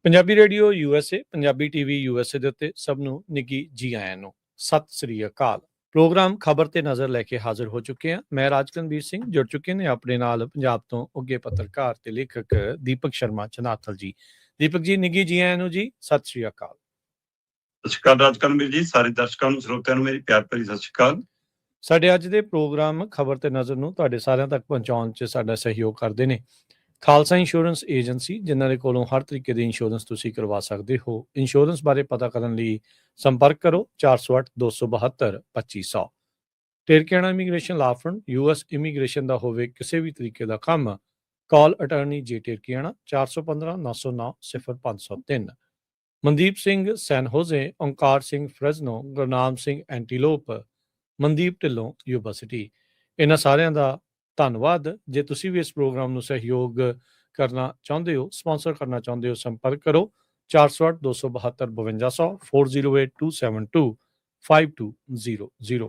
Punjabi radio USA, Punjabi TV USA ਦੇ ਉੱਤੇ ਸਭ ਨੂੰ ਨਿੱਘੀ ਜੀ ਆਇਆਂ ਨੂੰ ਸਤਿ ਸ੍ਰੀ ਅਕਾਲ। ਪ੍ਰੋਗਰਾਮ ਖਬਰ ਤੇ ਨਜ਼ਰ ਲੈ ਕੇ ਹਾਜ਼ਰ ਹੋ ਚੁੱਕੇ ਹਾਂ। ਮੈਂ ਰਾਜਕਨਵੀਰ ਸਿੰਘ। ਜੁੜ ਚੁੱਕੇ ਨੇ ਆਪਣੇ ਨਾਲ ਪੰਜਾਬ ਤੋਂ ਉੱਘੇ ਪੱਤਰਕਾਰ ਤੇ ਲੇਖਕ ਦੀਪਕ ਸ਼ਰਮਾ ਚਨਾਥਲ ਜੀ। ਦੀਪਕ ਜੀ, ਨਿੱਘੀ ਜੀ ਆਇਆਂ ਨੂੰ ਜੀ, ਸਤਿ ਸ੍ਰੀ ਅਕਾਲ। ਸਤਿ ਸ਼੍ਰੀ ਅਕਾਲ ਰਾਜਕਨਵੀਰ ਜੀ, ਸਾਰੇ ਦਰਸ਼ਕਾਂ ਨੂੰ ਸਰੋਤਿਆਂ ਨੂੰ ਮੇਰੀ ਪਿਆਰ ਭਰੀ ਸਤਿ ਸ਼੍ਰੀ ਅਕਾਲ। ਸਾਡੇ ਅੱਜ ਦੇ ਪ੍ਰੋਗਰਾਮ ਖਬਰ ਤੇ ਨਜ਼ਰ ਨੂੰ ਤੁਹਾਡੇ ਸਾਰਿਆਂ ਤੱਕ ਪਹੁੰਚਾਉਣ 'ਚ ਸਾਡਾ ਸਹਿਯੋਗ ਕਰਦੇ ਨੇ ਖਾਲਸਾ ਇੰਸ਼ੋਰੈਂਸ ਏਜੰਸੀ, ਜਿਨ੍ਹਾਂ ਦੇ ਕੋਲੋਂ ਹਰ ਤਰੀਕੇ ਦੀ ਇੰਸ਼ੋਰੈਂਸ ਤੁਸੀਂ ਕਰਵਾ ਸਕਦੇ ਹੋ। ਇੰਸ਼ੋਰੈਂਸ ਬਾਰੇ ਪਤਾ ਕਰਨ ਲਈ ਸੰਪਰਕ ਕਰੋ 408 272 2500। ਟੇਰਕੇਣਾ ਇਮੀਗ੍ਰੇਸ਼ਨ ਲਾ ਫਰਮ, US ਇਮੀਗ੍ਰੇਸ਼ਨ ਦਾ ਹੋਵੇ ਕਿਸੇ ਵੀ ਤਰੀਕੇ ਦਾ ਕੰਮ, ਕਾਲ ਅਟਾਰਨੀ ਜੇ ਟੇਰਕੇਣਾ 415 909 0503। ਮਨਦੀਪ ਸਿੰਘ ਸੈਨ ਹੋਜ਼ੇ, ਓਂਕਾਰ ਸਿੰਘ ਫਰੈਜ਼ਨੋ, ਗੁਰਨਾਮ ਸਿੰਘ ਐਂਟੀਲੋਪ, ਮਨਦੀਪ ਢਿੱਲੋਂ ਯੂਨੀਵਰਸਿਟੀ, ਇਹਨਾਂ ਸਾਰਿਆਂ ਦਾ ਧੰਨਵਾਦ। ਜੇ ਤੁਸੀਂ ਵੀ ਇਸ ਪ੍ਰੋਗਰਾਮ ਨੂੰ ਸਹਿਯੋਗ ਕਰਨਾ ਚਾਹੁੰਦੇ ਹੋ, ਸਪਾਂਸਰ ਕਰਨਾ ਚਾਹੁੰਦੇ ਹੋ, ਸੰਪਰਕ ਕਰੋ 408 272 5200 408 272 5200।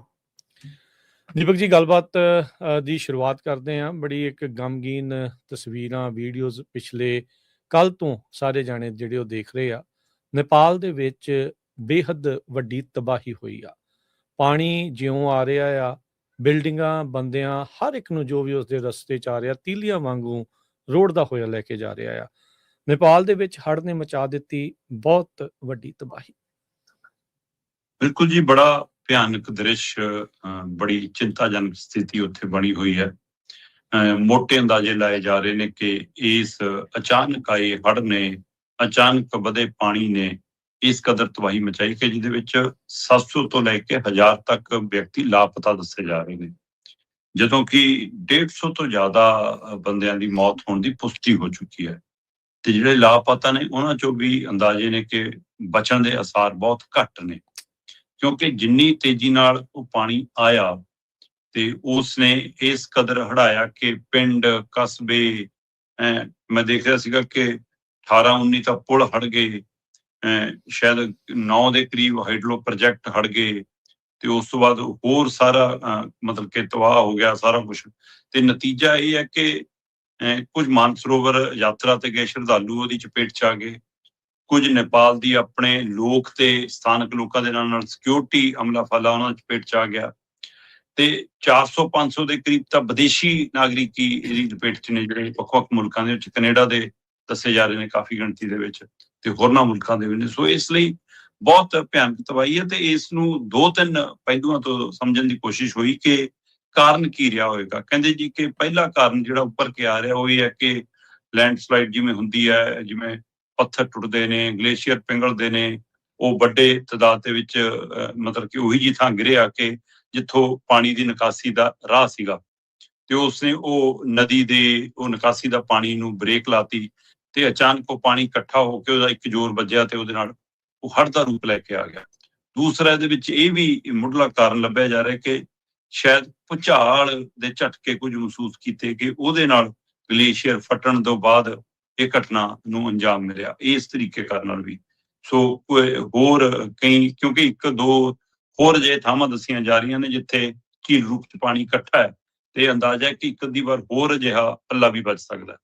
ਦੀਪਕ ਜੀ, ਗੱਲਬਾਤ ਦੀ ਸ਼ੁਰੂਆਤ ਕਰਦੇ ਹਾਂ। ਬੜੀ ਇੱਕ ਗਮਗੀਨ ਤਸਵੀਰਾਂ, ਵੀਡੀਓਜ਼ ਪਿਛਲੇ ਕੱਲ ਤੋਂ ਸਾਰੇ ਜਾਣੇ ਜਿਹੜੇ ਉਹ ਦੇਖ ਰਹੇ ਆ। ਨੇਪਾਲ ਦੇ ਵਿੱਚ ਬੇਹੱਦ ਵੱਡੀ ਤਬਾਹੀ ਹੋਈ ਆ। ਪਾਣੀ ਜਿਉਂ ਆ ਰਿਹਾ ਆ, ਬਿਲਡਿੰਗਾਂ, ਬੰਦਿਆਂ, ਹਰ ਇੱਕ ਨੂੰ ਜੋ ਵੀ ਉਸਦੇ ਰਸਤੇ 'ਚ ਆ ਰਿਹਾ, ਤੀਲੀਆਂ ਵਾਂਗੂ ਰੋੜਦਾ ਹੋਇਆ ਲੈ ਕੇ ਜਾ ਰਿਹਾ ਆ। ਨੇਪਾਲ ਦੇ ਵਿੱਚ ਹੜ੍ਹ ਨੇ ਮਚਾ ਦਿੱਤੀ ਬਹੁਤ ਵੱਡੀ ਤਬਾਹੀ। ਬਿਲਕੁਲ ਜੀ, ਬੜਾ ਭਿਆਨਕ ਦ੍ਰਿਸ਼, ਬੜੀ ਚਿੰਤਾਜਨਕ ਸਥਿਤੀ ਉੱਥੇ ਬਣੀ ਹੋਈ ਹੈ। ਮੋਟੇ ਅੰਦਾਜ਼ੇ ਲਾਏ ਜਾ ਰਹੇ ਨੇ ਕਿ ਇਸ ਅਚਾਨਕ ਆਏ ਹੜ੍ਹ ਨੇ, ਅਚਾਨਕ ਵਧੇ ਪਾਣੀ ਨੇ ਇਸ ਕਦਰ ਤਬਾਹੀ ਮਚਾਈ ਕਿ ਜਿਹਦੇ ਵਿੱਚ 700 ਤੋਂ ਲੈ ਕੇ 1000 ਤੱਕ ਵਿਅਕਤੀ ਲਾਪਤਾ ਦੱਸੇ ਜਾ ਰਹੇ ਨੇ, ਜਦੋਂ ਕਿ 150 ਤੋਂ ਜ਼ਿਆਦਾ ਬੰਦਿਆਂ ਦੀ ਮੌਤ ਹੋਣ ਦੀ ਪੁਸ਼ਟੀ ਹੋ ਚੁੱਕੀ ਹੈ। ਤੇ ਜਿਹੜੇ ਲਾਪਤਾ ਨੇ ਉਹਨਾਂ ਚੋਂ ਵੀ ਅੰਦਾਜ਼ੇ ਨੇ ਕਿ ਬਚਣ ਦੇ ਆਸਾਰ ਬਹੁਤ ਘੱਟ ਨੇ, ਕਿਉਂਕਿ ਜਿੰਨੀ ਤੇਜ਼ੀ ਨਾਲ ਉਹ ਪਾਣੀ ਆਇਆ ਤੇ ਉਸ ਨੇ ਇਸ ਕਦਰ ਹੜਾਇਆ ਕਿ ਪਿੰਡ, ਕਸਬੇ, ਮੈਂ ਦੇਖ ਰਿਹਾ ਸੀਗਾ ਕਿ 18-19 ਤਾਂ ਪੁਲ ਹੜ ਗਏ, ਸ਼ਾਇਦ 9 ਦੇ ਕਰੀਬ ਹਾਈਡਰੋ ਪ੍ਰੋਜੈਕਟ ਹੜ ਗਏ, ਤੇ ਉਸ ਤੋਂ ਬਾਅਦ ਹੋਰ ਸਾਰਾ ਮਤਲਬ ਕਿ ਤਬਾਹ ਹੋ ਗਿਆ ਸਾਰਾ ਕੁਛ। ਤੇ ਨਤੀਜਾ ਇਹ ਹੈ ਕਿ ਕੁਝ ਮਾਨਸਰੋਵਰ ਯਾਤਰਾ ਤੇ ਗਏ ਸ਼ਰਧਾਲੂ ਉਹਦੀ ਚਪੇਟ 'ਚ ਆ ਗਏ, ਕੁਝ ਨੇਪਾਲ ਦੀ ਆਪਣੇ ਲੋਕ ਤੇ ਸਥਾਨਕ ਲੋਕਾਂ ਦੇ ਨਾਲ ਸਿਕਿਉਰਿਟੀ ਅਮਲਾ ਫਾਲਾ ਉਹਨਾਂ ਦੀ ਚਪੇਟ 'ਚ ਆ ਗਿਆ, ਤੇ 400-500 ਦੇ ਕਰੀਬ ਤਾਂ ਵਿਦੇਸ਼ੀ ਨਾਗਰਿਕ ਹੀ ਇਹਦੀ ਚਪੇਟ 'ਚ ਨੇ, ਜਿਹੜੇ ਵੱਖ-ਵੱਖ ਮੁਲਕਾਂ ਦੇ ਵਿੱਚ, ਕੈਨੇਡਾ ਦੇ ਦੱਸੇ ਜਾ ਰਹੇ ਨੇ ਕਾਫੀ ਗਿਣਤੀ ਦੇ ਵਿੱਚ, ਤੇ ਹੋਰਨਾਂ ਮੁਲਕਾਂ ਦੇ ਵੀ ਨੇ। ਸੋ ਇਸ ਲਈ ਬਹੁਤ ਭਿਆਨਕ ਤਬਾਹੀ ਹੈ, ਤੇ ਇਸ ਨੂੰ 2-3 ਪਹਿਲੂਆਂ ਤੋਂ ਸਮਝਣ ਦੀ ਕੋਸ਼ਿਸ਼ ਹੋਈ ਕਿ ਕਾਰਨ ਕੀ ਰਿਹਾ ਹੋਏਗਾ। ਕਹਿੰਦੇ ਜੀ ਕਿ ਪਹਿਲਾ ਕਾਰਨ ਜਿਹੜਾ ਉੱਪਰ ਕੇ ਆ ਰਿਹਾ ਉਹ ਇਹ ਹੈ ਕਿ ਲੈਂਡਸਲਾਈਡ ਜਿਵੇਂ ਹੁੰਦੀ ਹੈ, ਜਿਵੇਂ ਪੱਥਰ ਟੁੱਟਦੇ ਨੇ, ਗਲੇਸ਼ੀਅਰ ਪਿੰਗਲਦੇ ਨੇ, ਉਹ ਵੱਡੇ ਤਾਦਾਦ ਦੇ ਵਿੱਚ ਮਤਲਬ ਕਿ ਉਹੀ ਜੀ ਥਾਂ ਗਿਰਿਆ ਕਿ ਜਿੱਥੋਂ ਪਾਣੀ ਦੀ ਨਿਕਾਸੀ ਦਾ ਰਾਹ ਸੀਗਾ, ਤੇ ਉਸਨੇ ਉਹ ਨਦੀ ਦੇ ਉਹ ਨਿਕਾਸੀ ਦਾ ਪਾਣੀ ਨੂੰ ਬ੍ਰੇਕ ਲਾਤੀ, ਤੇ ਅਚਾਨਕ ਉਹ ਪਾਣੀ ਇਕੱਠਾ ਹੋ ਕੇ ਉਹਦਾ ਇੱਕ ਜ਼ੋਰ ਵੱਜਿਆ ਤੇ ਉਹਦੇ ਨਾਲ ਉਹ ਹੜ੍ਹ ਦਾ ਰੂਪ ਲੈ ਕੇ ਆ ਗਿਆ। ਦੂਸਰਾ ਇਹਦੇ ਵਿੱਚ ਇਹ ਵੀ ਮੁੱਢਲਾ ਕਾਰਨ ਲੱਭਿਆ ਜਾ ਰਿਹਾ ਕਿ ਸ਼ਾਇਦ ਭੂਚਾਲ ਦੇ ਝਟਕੇ ਕੁਝ ਮਹਿਸੂਸ ਕੀਤੇ ਕਿ ਉਹਦੇ ਨਾਲ ਗਲੇਸ਼ੀਅਰ ਫਟਣ ਤੋਂ ਬਾਅਦ ਇਹ ਘਟਨਾ ਨੂੰ ਅੰਜਾਮ ਮਿਲਿਆ, ਇਸ ਤਰੀਕੇ ਕਾਰਨ ਨਾਲ ਵੀ। ਸੋ ਹੋਰ ਕਈ, ਕਿਉਂਕਿ 1-2 ਹੋਰ ਅਜਿਹੇ ਥਾਵਾਂ ਦੱਸੀਆਂ ਜਾ ਰਹੀਆਂ ਨੇ ਜਿੱਥੇ ਝੀਲ ਰੂਪ 'ਚ ਪਾਣੀ ਇਕੱਠਾ ਹੈ, ਤੇ ਅੰਦਾਜ਼ਾ ਹੈ ਕਿ ਇੱਕ ਅੱਧੀ ਵਾਰ ਹੋਰ ਅਜਿਹਾ ਪੱਲਾ ਵੀ ਬਚ ਸਕਦਾ।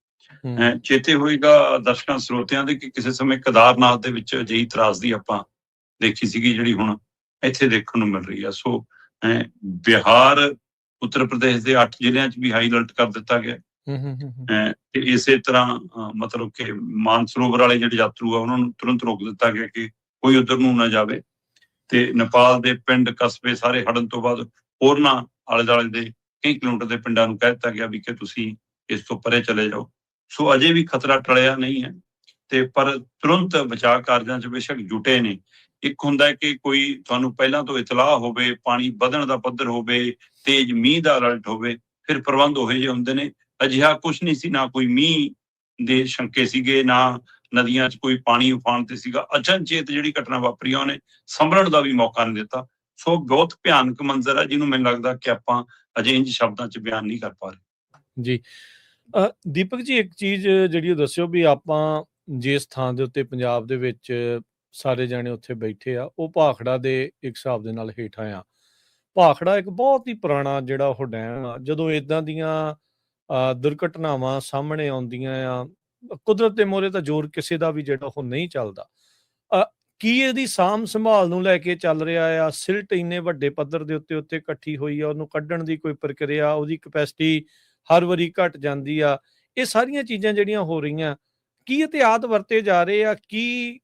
ਚੇਤੇ ਹੋਏਗਾ ਦਰਸ਼ਕਾਂ ਸਰੋਤਿਆਂ ਦੇ ਕਿ ਕਿਸੇ ਸਮੇਂ ਕੇਦਾਰਨਾਥ ਦੇ ਵਿੱਚ ਅਜਿਹੀ ਤਰਾਸਦੀ ਆਪਾਂ ਦੇਖੀ ਸੀਗੀ, ਜਿਹੜੀ ਹੁਣ ਇੱਥੇ ਦੇਖਣ ਨੂੰ ਮਿਲ ਰਹੀ ਆ। ਸੋ ਬਿਹਾਰ, ਉੱਤਰ ਪ੍ਰਦੇਸ਼ ਦੇ 8 ਜ਼ਿਲ੍ਹਿਆਂ 'ਚ ਵੀ ਹਾਈ ਅਲਰਟ ਕਰ ਦਿੱਤਾ ਗਿਆ, ਤੇ ਇਸੇ ਤਰ੍ਹਾਂ ਮਤਲਬ ਕਿ ਮਾਨਸਰੋਵਰ ਵਾਲੇ ਜਿਹੜੇ ਯਾਤਰੂ ਆ ਉਹਨਾਂ ਨੂੰ ਤੁਰੰਤ ਰੋਕ ਦਿੱਤਾ ਗਿਆ ਕਿ ਕੋਈ ਉੱਧਰ ਨੂੰ ਨਾ ਜਾਵੇ, ਤੇ ਨੇਪਾਲ ਦੇ ਪਿੰਡ, ਕਸਬੇ ਸਾਰੇ ਹੜਨ ਤੋਂ ਬਾਅਦ ਹੋਰਨਾਂ ਆਲੇ ਦੁਆਲੇ ਦੇ ਕਈ ਕਿਲੋਮੀਟਰ ਦੇ ਪਿੰਡਾਂ ਨੂੰ ਕਹਿ ਦਿੱਤਾ ਗਿਆ ਵੀ ਕਿ ਤੁਸੀਂ ਇਸ ਤੋਂ ਪਰੇ ਚਲੇ ਜਾਓ। ਸੋ ਅਜੇ ਵੀ ਖਤਰਾ ਟਲਿਆ ਨਹੀਂ ਹੈ, ਤੇ ਪਰ ਤੁਰੰਤ ਬਚਾਅ ਕਾਰਜਾਂ 'ਚ ਬੇਸ਼ੱਕ ਜੁਟੇ ਨੇ। ਇੱਕ ਹੁੰਦਾ ਹੈ ਕਿ ਕੋਈ ਤੁਹਾਨੂੰ ਪਹਿਲਾਂ ਤੋਂ ਇਤਲਾਹ ਹੋਵੇ, ਪਾਣੀ ਵਧਣ ਦਾ ਪੱਧਰ ਹੋਵੇ, ਤੇਜ਼ ਮੀਂਹ ਦਾ ਅਲਰਟ ਹੋਵੇ, ਫਿਰ ਪ੍ਰਬੰਧ ਉਹੋ ਜਿਹੇ ਹੁੰਦੇ ਨੇ। ਅਜਿਹਾ ਕੁਛ ਨਹੀਂ ਸੀ, ਨਾ ਕੋਈ ਮੀਂਹ ਦੇ ਸ਼ੰਕੇ ਸੀਗੇ, ਨਾ ਨਦੀਆਂ 'ਚ ਕੋਈ ਪਾਣੀ ਉਫਾਨ ਤੇ ਸੀਗਾ। ਅਚਨਚੇਤ ਜਿਹੜੀ ਘਟਨਾ ਵਾਪਰੀ ਆ ਉਹਨੇ ਸੰਭਲਣ ਦਾ ਵੀ ਮੌਕਾ ਨਹੀਂ ਦਿੱਤਾ। ਸੋ ਬਹੁਤ ਭਿਆਨਕ ਮੰਜ਼ਰ ਹੈ, ਜਿਹਨੂੰ ਮੈਨੂੰ ਲੱਗਦਾ ਕਿ ਆਪਾਂ ਅਜੇ ਇੰਝ ਸ਼ਬਦਾਂ 'ਚ ਬਿਆਨ ਨਹੀਂ ਕਰ ਪਾ ਰਹੇ। ਜੀ ਦੀਪਕ ਜੀ, ਇੱਕ ਚੀਜ਼ ਜਿਹੜੀ ਉਹ ਦੱਸਿਓ ਵੀ ਆਪਾਂ ਜਿਸ ਥਾਂ ਦੇ ਉੱਤੇ ਪੰਜਾਬ ਦੇ ਵਿੱਚ ਸਾਰੇ ਜਾਣੇ ਉੱਥੇ ਬੈਠੇ ਆ, ਉਹ ਭਾਖੜਾ ਦੇ ਇੱਕ ਹਿਸਾਬ ਦੇ ਨਾਲ ਹੇਠਾਂ ਆ। ਭਾਖੜਾ ਇੱਕ ਬਹੁਤ ਹੀ ਪੁਰਾਣਾ ਜਿਹੜਾ ਉਹ ਡੈਮ ਆ। ਜਦੋਂ ਇੱਦਾਂ ਦੀਆਂ ਦੁਰਘਟਨਾਵਾਂ ਸਾਹਮਣੇ ਆਉਂਦੀਆਂ ਆ, ਕੁਦਰਤ ਦੇ ਮੋਹਰੇ ਤਾਂ ਜ਼ੋਰ ਕਿਸੇ ਦਾ ਵੀ ਜਿਹੜਾ ਉਹ ਨਹੀਂ ਚੱਲਦਾ। ਕੀ ਇਹਦੀ ਸਾਂਭ ਸੰਭਾਲ ਨੂੰ ਲੈ ਕੇ ਚੱਲ ਰਿਹਾ ਆ? ਸਿਲਟ ਇੰਨੇ ਵੱਡੇ ਪੱਧਰ ਦੇ ਉੱਤੇ ਇਕੱਠੀ ਹੋਈ ਆ, ਉਹਨੂੰ ਕੱਢਣ ਦੀ ਕੋਈ ਪ੍ਰਕਿਰਿਆ, ਉਹਦੀ ਕਪੈਸਿਟੀ ਹਰ ਵਾਰੀ ਘਟ ਜਾਂਦੀ ਆ। ਇਹ ਸਾਰੀਆਂ ਚੀਜ਼ਾਂ ਜਿਹੜੀਆਂ ਹੋ ਰਹੀਆਂ, ਕੀ ਇਹਤਿਆਤ ਵਰਤੇ ਜਾ ਰਹੇ ਆ? ਕੀ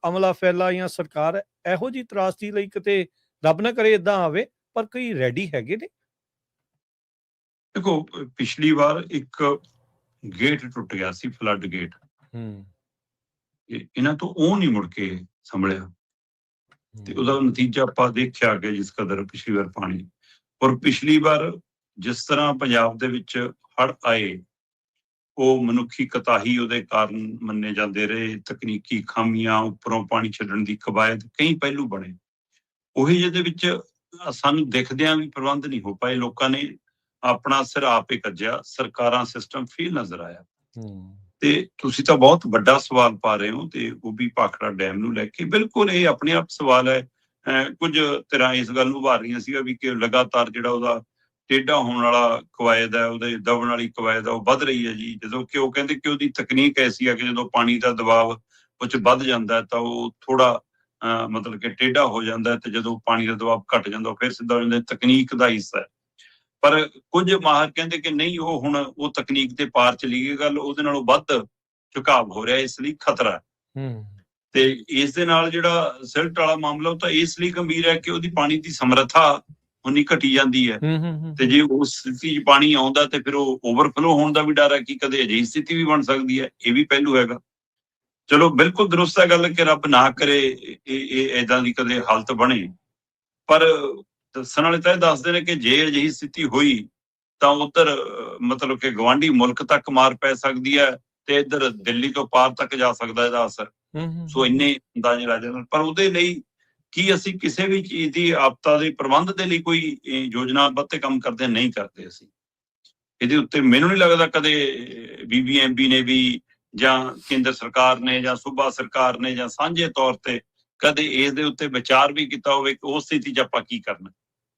ਅਮਲਾ ਫੈਲਾ ਜਾਂ ਸਰਕਾਰ ਇਹੋ ਜਿਹੀ ਤਰਾਸਦੀ ਲਈ ਕਿਤੇ ਰੱਬ ਨਾ ਕਰੇ ਇਦਾਂ ਆਵੇ, ਪਰ ਕੋਈ ਰੈਡੀ ਹੈਗੇ ਨੇ? ਦੇਖੋ, ਪਿਛਲੀ ਵਾਰ ਇੱਕ ਗੇਟ ਟੁੱਟ ਗਿਆ ਸੀ, ਫਲੱਡ ਗੇਟ। ਇਹਨਾਂ ਤੋਂ ਉਹ ਨਹੀਂ ਮੁੜ ਕੇ ਸੰਭਲਿਆ, ਤੇ ਉਹਦਾ ਨਤੀਜਾ ਆਪਾਂ ਦੇਖਿਆ ਕਿ ਜਿਸ ਕਦਰ ਪਿਛਲੀ ਵਾਰ ਪਾਣੀ, ਔਰ ਪਿਛਲੀ ਵਾਰ ਜਿਸ ਤਰ੍ਹਾਂ ਪੰਜਾਬ ਦੇ ਵਿੱਚ ਹੜ੍ਹ ਆਏ, ਉਹ ਮਨੁੱਖੀ ਕਤਾਹੀ ਉਹਦੇ ਕਾਰਨ ਮੰਨੇ ਜਾਂਦੇ ਰਹੇ। ਤਕਨੀਕੀ ਖਾਮੀਆਂ, ਉੱਪਰੋਂ ਪਾਣੀ ਛੱਡਣ ਦੀ ਕਵਾਇਦ, ਕਈ ਪਹਿਲੂ ਬਣੇ। ਉਹੀ ਜਿਹਦੇ ਵਿੱਚ ਸਾਨੂੰ ਦਿਖਦਿਆਂ ਵੀ ਪ੍ਰਬੰਧ ਨਹੀਂ ਹੋ ਪਾਏ। ਲੋਕਾਂ ਨੇ ਆਪਣਾ ਸਿਰ ਆਪੇ ਕੱਜਿਆ, ਸਰਕਾਰਾਂ ਸਿਸਟਮ ਫੇਲ ਨਜ਼ਰ ਆਇਆ। ਤੇ ਤੁਸੀਂ ਤਾਂ ਬਹੁਤ ਵੱਡਾ ਸਵਾਲ ਪਾ ਰਹੇ ਹੋ, ਤੇ ਉਹ ਵੀ ਭਾਖੜਾ ਡੈਮ ਨੂੰ ਲੈ ਕੇ। ਬਿਲਕੁਲ ਇਹ ਆਪਣੇ ਆਪ ਸਵਾਲ ਹੈ। ਕੁਝ ਤਰ੍ਹਾਂ ਇਸ ਗੱਲ ਨੂੰ ਉਭਾਰ ਰਹੀਆਂ ਸੀਗਾ ਵੀ ਕਿ ਲਗਾਤਾਰ ਜਿਹੜਾ ਉਹਦਾ ਟੇਢਾ ਹੋਣ ਵਾਲਾ ਕਵਾਇਦ ਹੈ, ਉਹਦੇ ਦਬਣ ਵਾਲੀ ਕਵਾਇਦ ਹੈ, ਉਹ ਵੱਧ ਰਹੀ ਹੈ ਜੀ। ਜਦੋਂ ਕਿ ਉਹ ਕਹਿੰਦੇ ਕਿ ਉਹਦੀ ਤਕਨੀਕ ਐਸੀ ਆ ਕਿ ਜਦੋਂ ਪਾਣੀ ਦਾ ਦਬਾਅ ਉਹ 'ਚ ਵੱਧ ਜਾਂਦਾ ਤਾਂ ਉਹ ਥੋੜਾ ਮਤਲਬ ਕਿ ਟੇਢਾ ਹੋ ਜਾਂਦਾ, ਤੇ ਜਦੋਂ ਪਾਣੀ ਦਾ ਦਬਾਅ ਘਟ ਜਾਂਦਾ ਉਹ ਫਿਰ ਸਿੱਧਾ ਹੋ ਜਾਂਦਾ। ਤਕਨੀਕ ਦਾ ਹਿੱਸਾ ਹੈ। ਪਰ ਕੁਝ ਮਾਹਰ ਕਹਿੰਦੇ ਕਿ ਨਹੀਂ, ਉਹ ਹੁਣ ਉਹ ਤਕਨੀਕ ਤੇ ਪਾਰ ਚਲੀ ਗਈ ਗੱਲ, ਉਹਦੇ ਨਾਲੋਂ ਵੱਧ ਝੁਕਾਵ ਹੋ ਰਿਹਾ, ਇਸ ਲਈ ਖਤਰਾ। ਤੇ ਇਸ ਦੇ ਨਾਲ ਜਿਹੜਾ ਸਿਲਟ ਵਾਲਾ ਮਾਮਲਾ, ਉਹ ਤਾਂ ਇਸ ਲਈ ਗੰਭੀਰ ਹੈ ਕਿ ਉਹਦੀ ਪਾਣੀ ਦੀ ਸਮਰੱਥਾ ਉਨੀ ਘਟੀ ਜਾਂਦੀ ਹੈ। ਤੇ ਜੇ ਉਸ ਸਥਿਤੀ 'ਚ ਪਾਣੀ ਆਉਂਦਾ ਤੇ ਫਿਰ ਉਹ ਓਵਰਫਲੋ ਹੋਣ ਦਾ ਵੀ ਡਰ ਹੈ ਕਿ ਕਦੇ ਅਜਿਹੀ ਸਥਿਤੀ ਵੀ ਬਣ ਸਕਦੀ ਹੈ। ਇਹ ਵੀ ਪਹਿਲੂ ਹੈਗਾ। ਚਲੋ, ਬਿਲਕੁਲ ਦਰੁਸਤ ਹੈ ਗੱਲ ਕਿ ਰੱਬ ਨਾ ਕਰੇ ਇਹ ਏਦਾਂ ਦੀ ਕਦੇ ਹਾਲਤ ਬਣੇ, ਪਰ ਦੱਸਣ ਵਾਲੇ ਤਾਂ ਇਹ ਦੱਸਦੇ ਨੇ ਕਿ ਜੇ ਅਜਿਹੀ ਸਥਿਤੀ ਹੋਈ ਤਾਂ ਉੱਧਰ ਮਤਲਬ ਕਿ ਗਵਾਂਢੀ ਮੁਲਕ ਤੱਕ ਮਾਰ ਪੈ ਸਕਦੀ ਹੈ, ਤੇ ਇੱਧਰ ਦਿੱਲੀ ਤੋਂ ਪਾਰ ਤੱਕ ਜਾ ਸਕਦਾ ਇਹਦਾ ਅਸਰ। ਸੋ ਇੰਨੇ ਅੰਦਾਜ਼ੇ ਲਾ ਜਾਂਦੇ। ਪਰ ਉਹਦੇ ਲਈ ਕੀ ਅਸੀਂ ਕਿਸੇ ਵੀ ਚੀਜ਼ ਦੀ ਆਪਦਾ ਦੇ ਪ੍ਰਬੰਧ ਦੇ ਲਈ ਕੋਈ ਯੋਜਨਾਬੱਧ ਤੇ ਕੰਮ ਕਰਦੇ ਨਹੀਂ ਕਰਦੇ ਅਸੀਂ। ਇਹਦੇ ਉੱਤੇ ਮੈਨੂੰ ਨਹੀਂ ਲੱਗਦਾ ਕਦੇ BBMP ਨੇ ਵੀ, ਜਾਂ ਕੇਂਦਰ ਸਰਕਾਰ ਨੇ, ਜਾਂ ਸੂਬਾ ਸਰਕਾਰ ਨੇ, ਜਾਂ ਸਾਂਝੇ ਤੌਰ ਤੇ ਕਦੇ ਇਸ ਦੇ ਉੱਤੇ ਵਿਚਾਰ ਵੀ ਕੀਤਾ ਹੋਵੇ ਕਿ ਉਸ ਸਥਿਤੀ 'ਚ ਆਪਾਂ ਕੀ ਕਰਨਾ।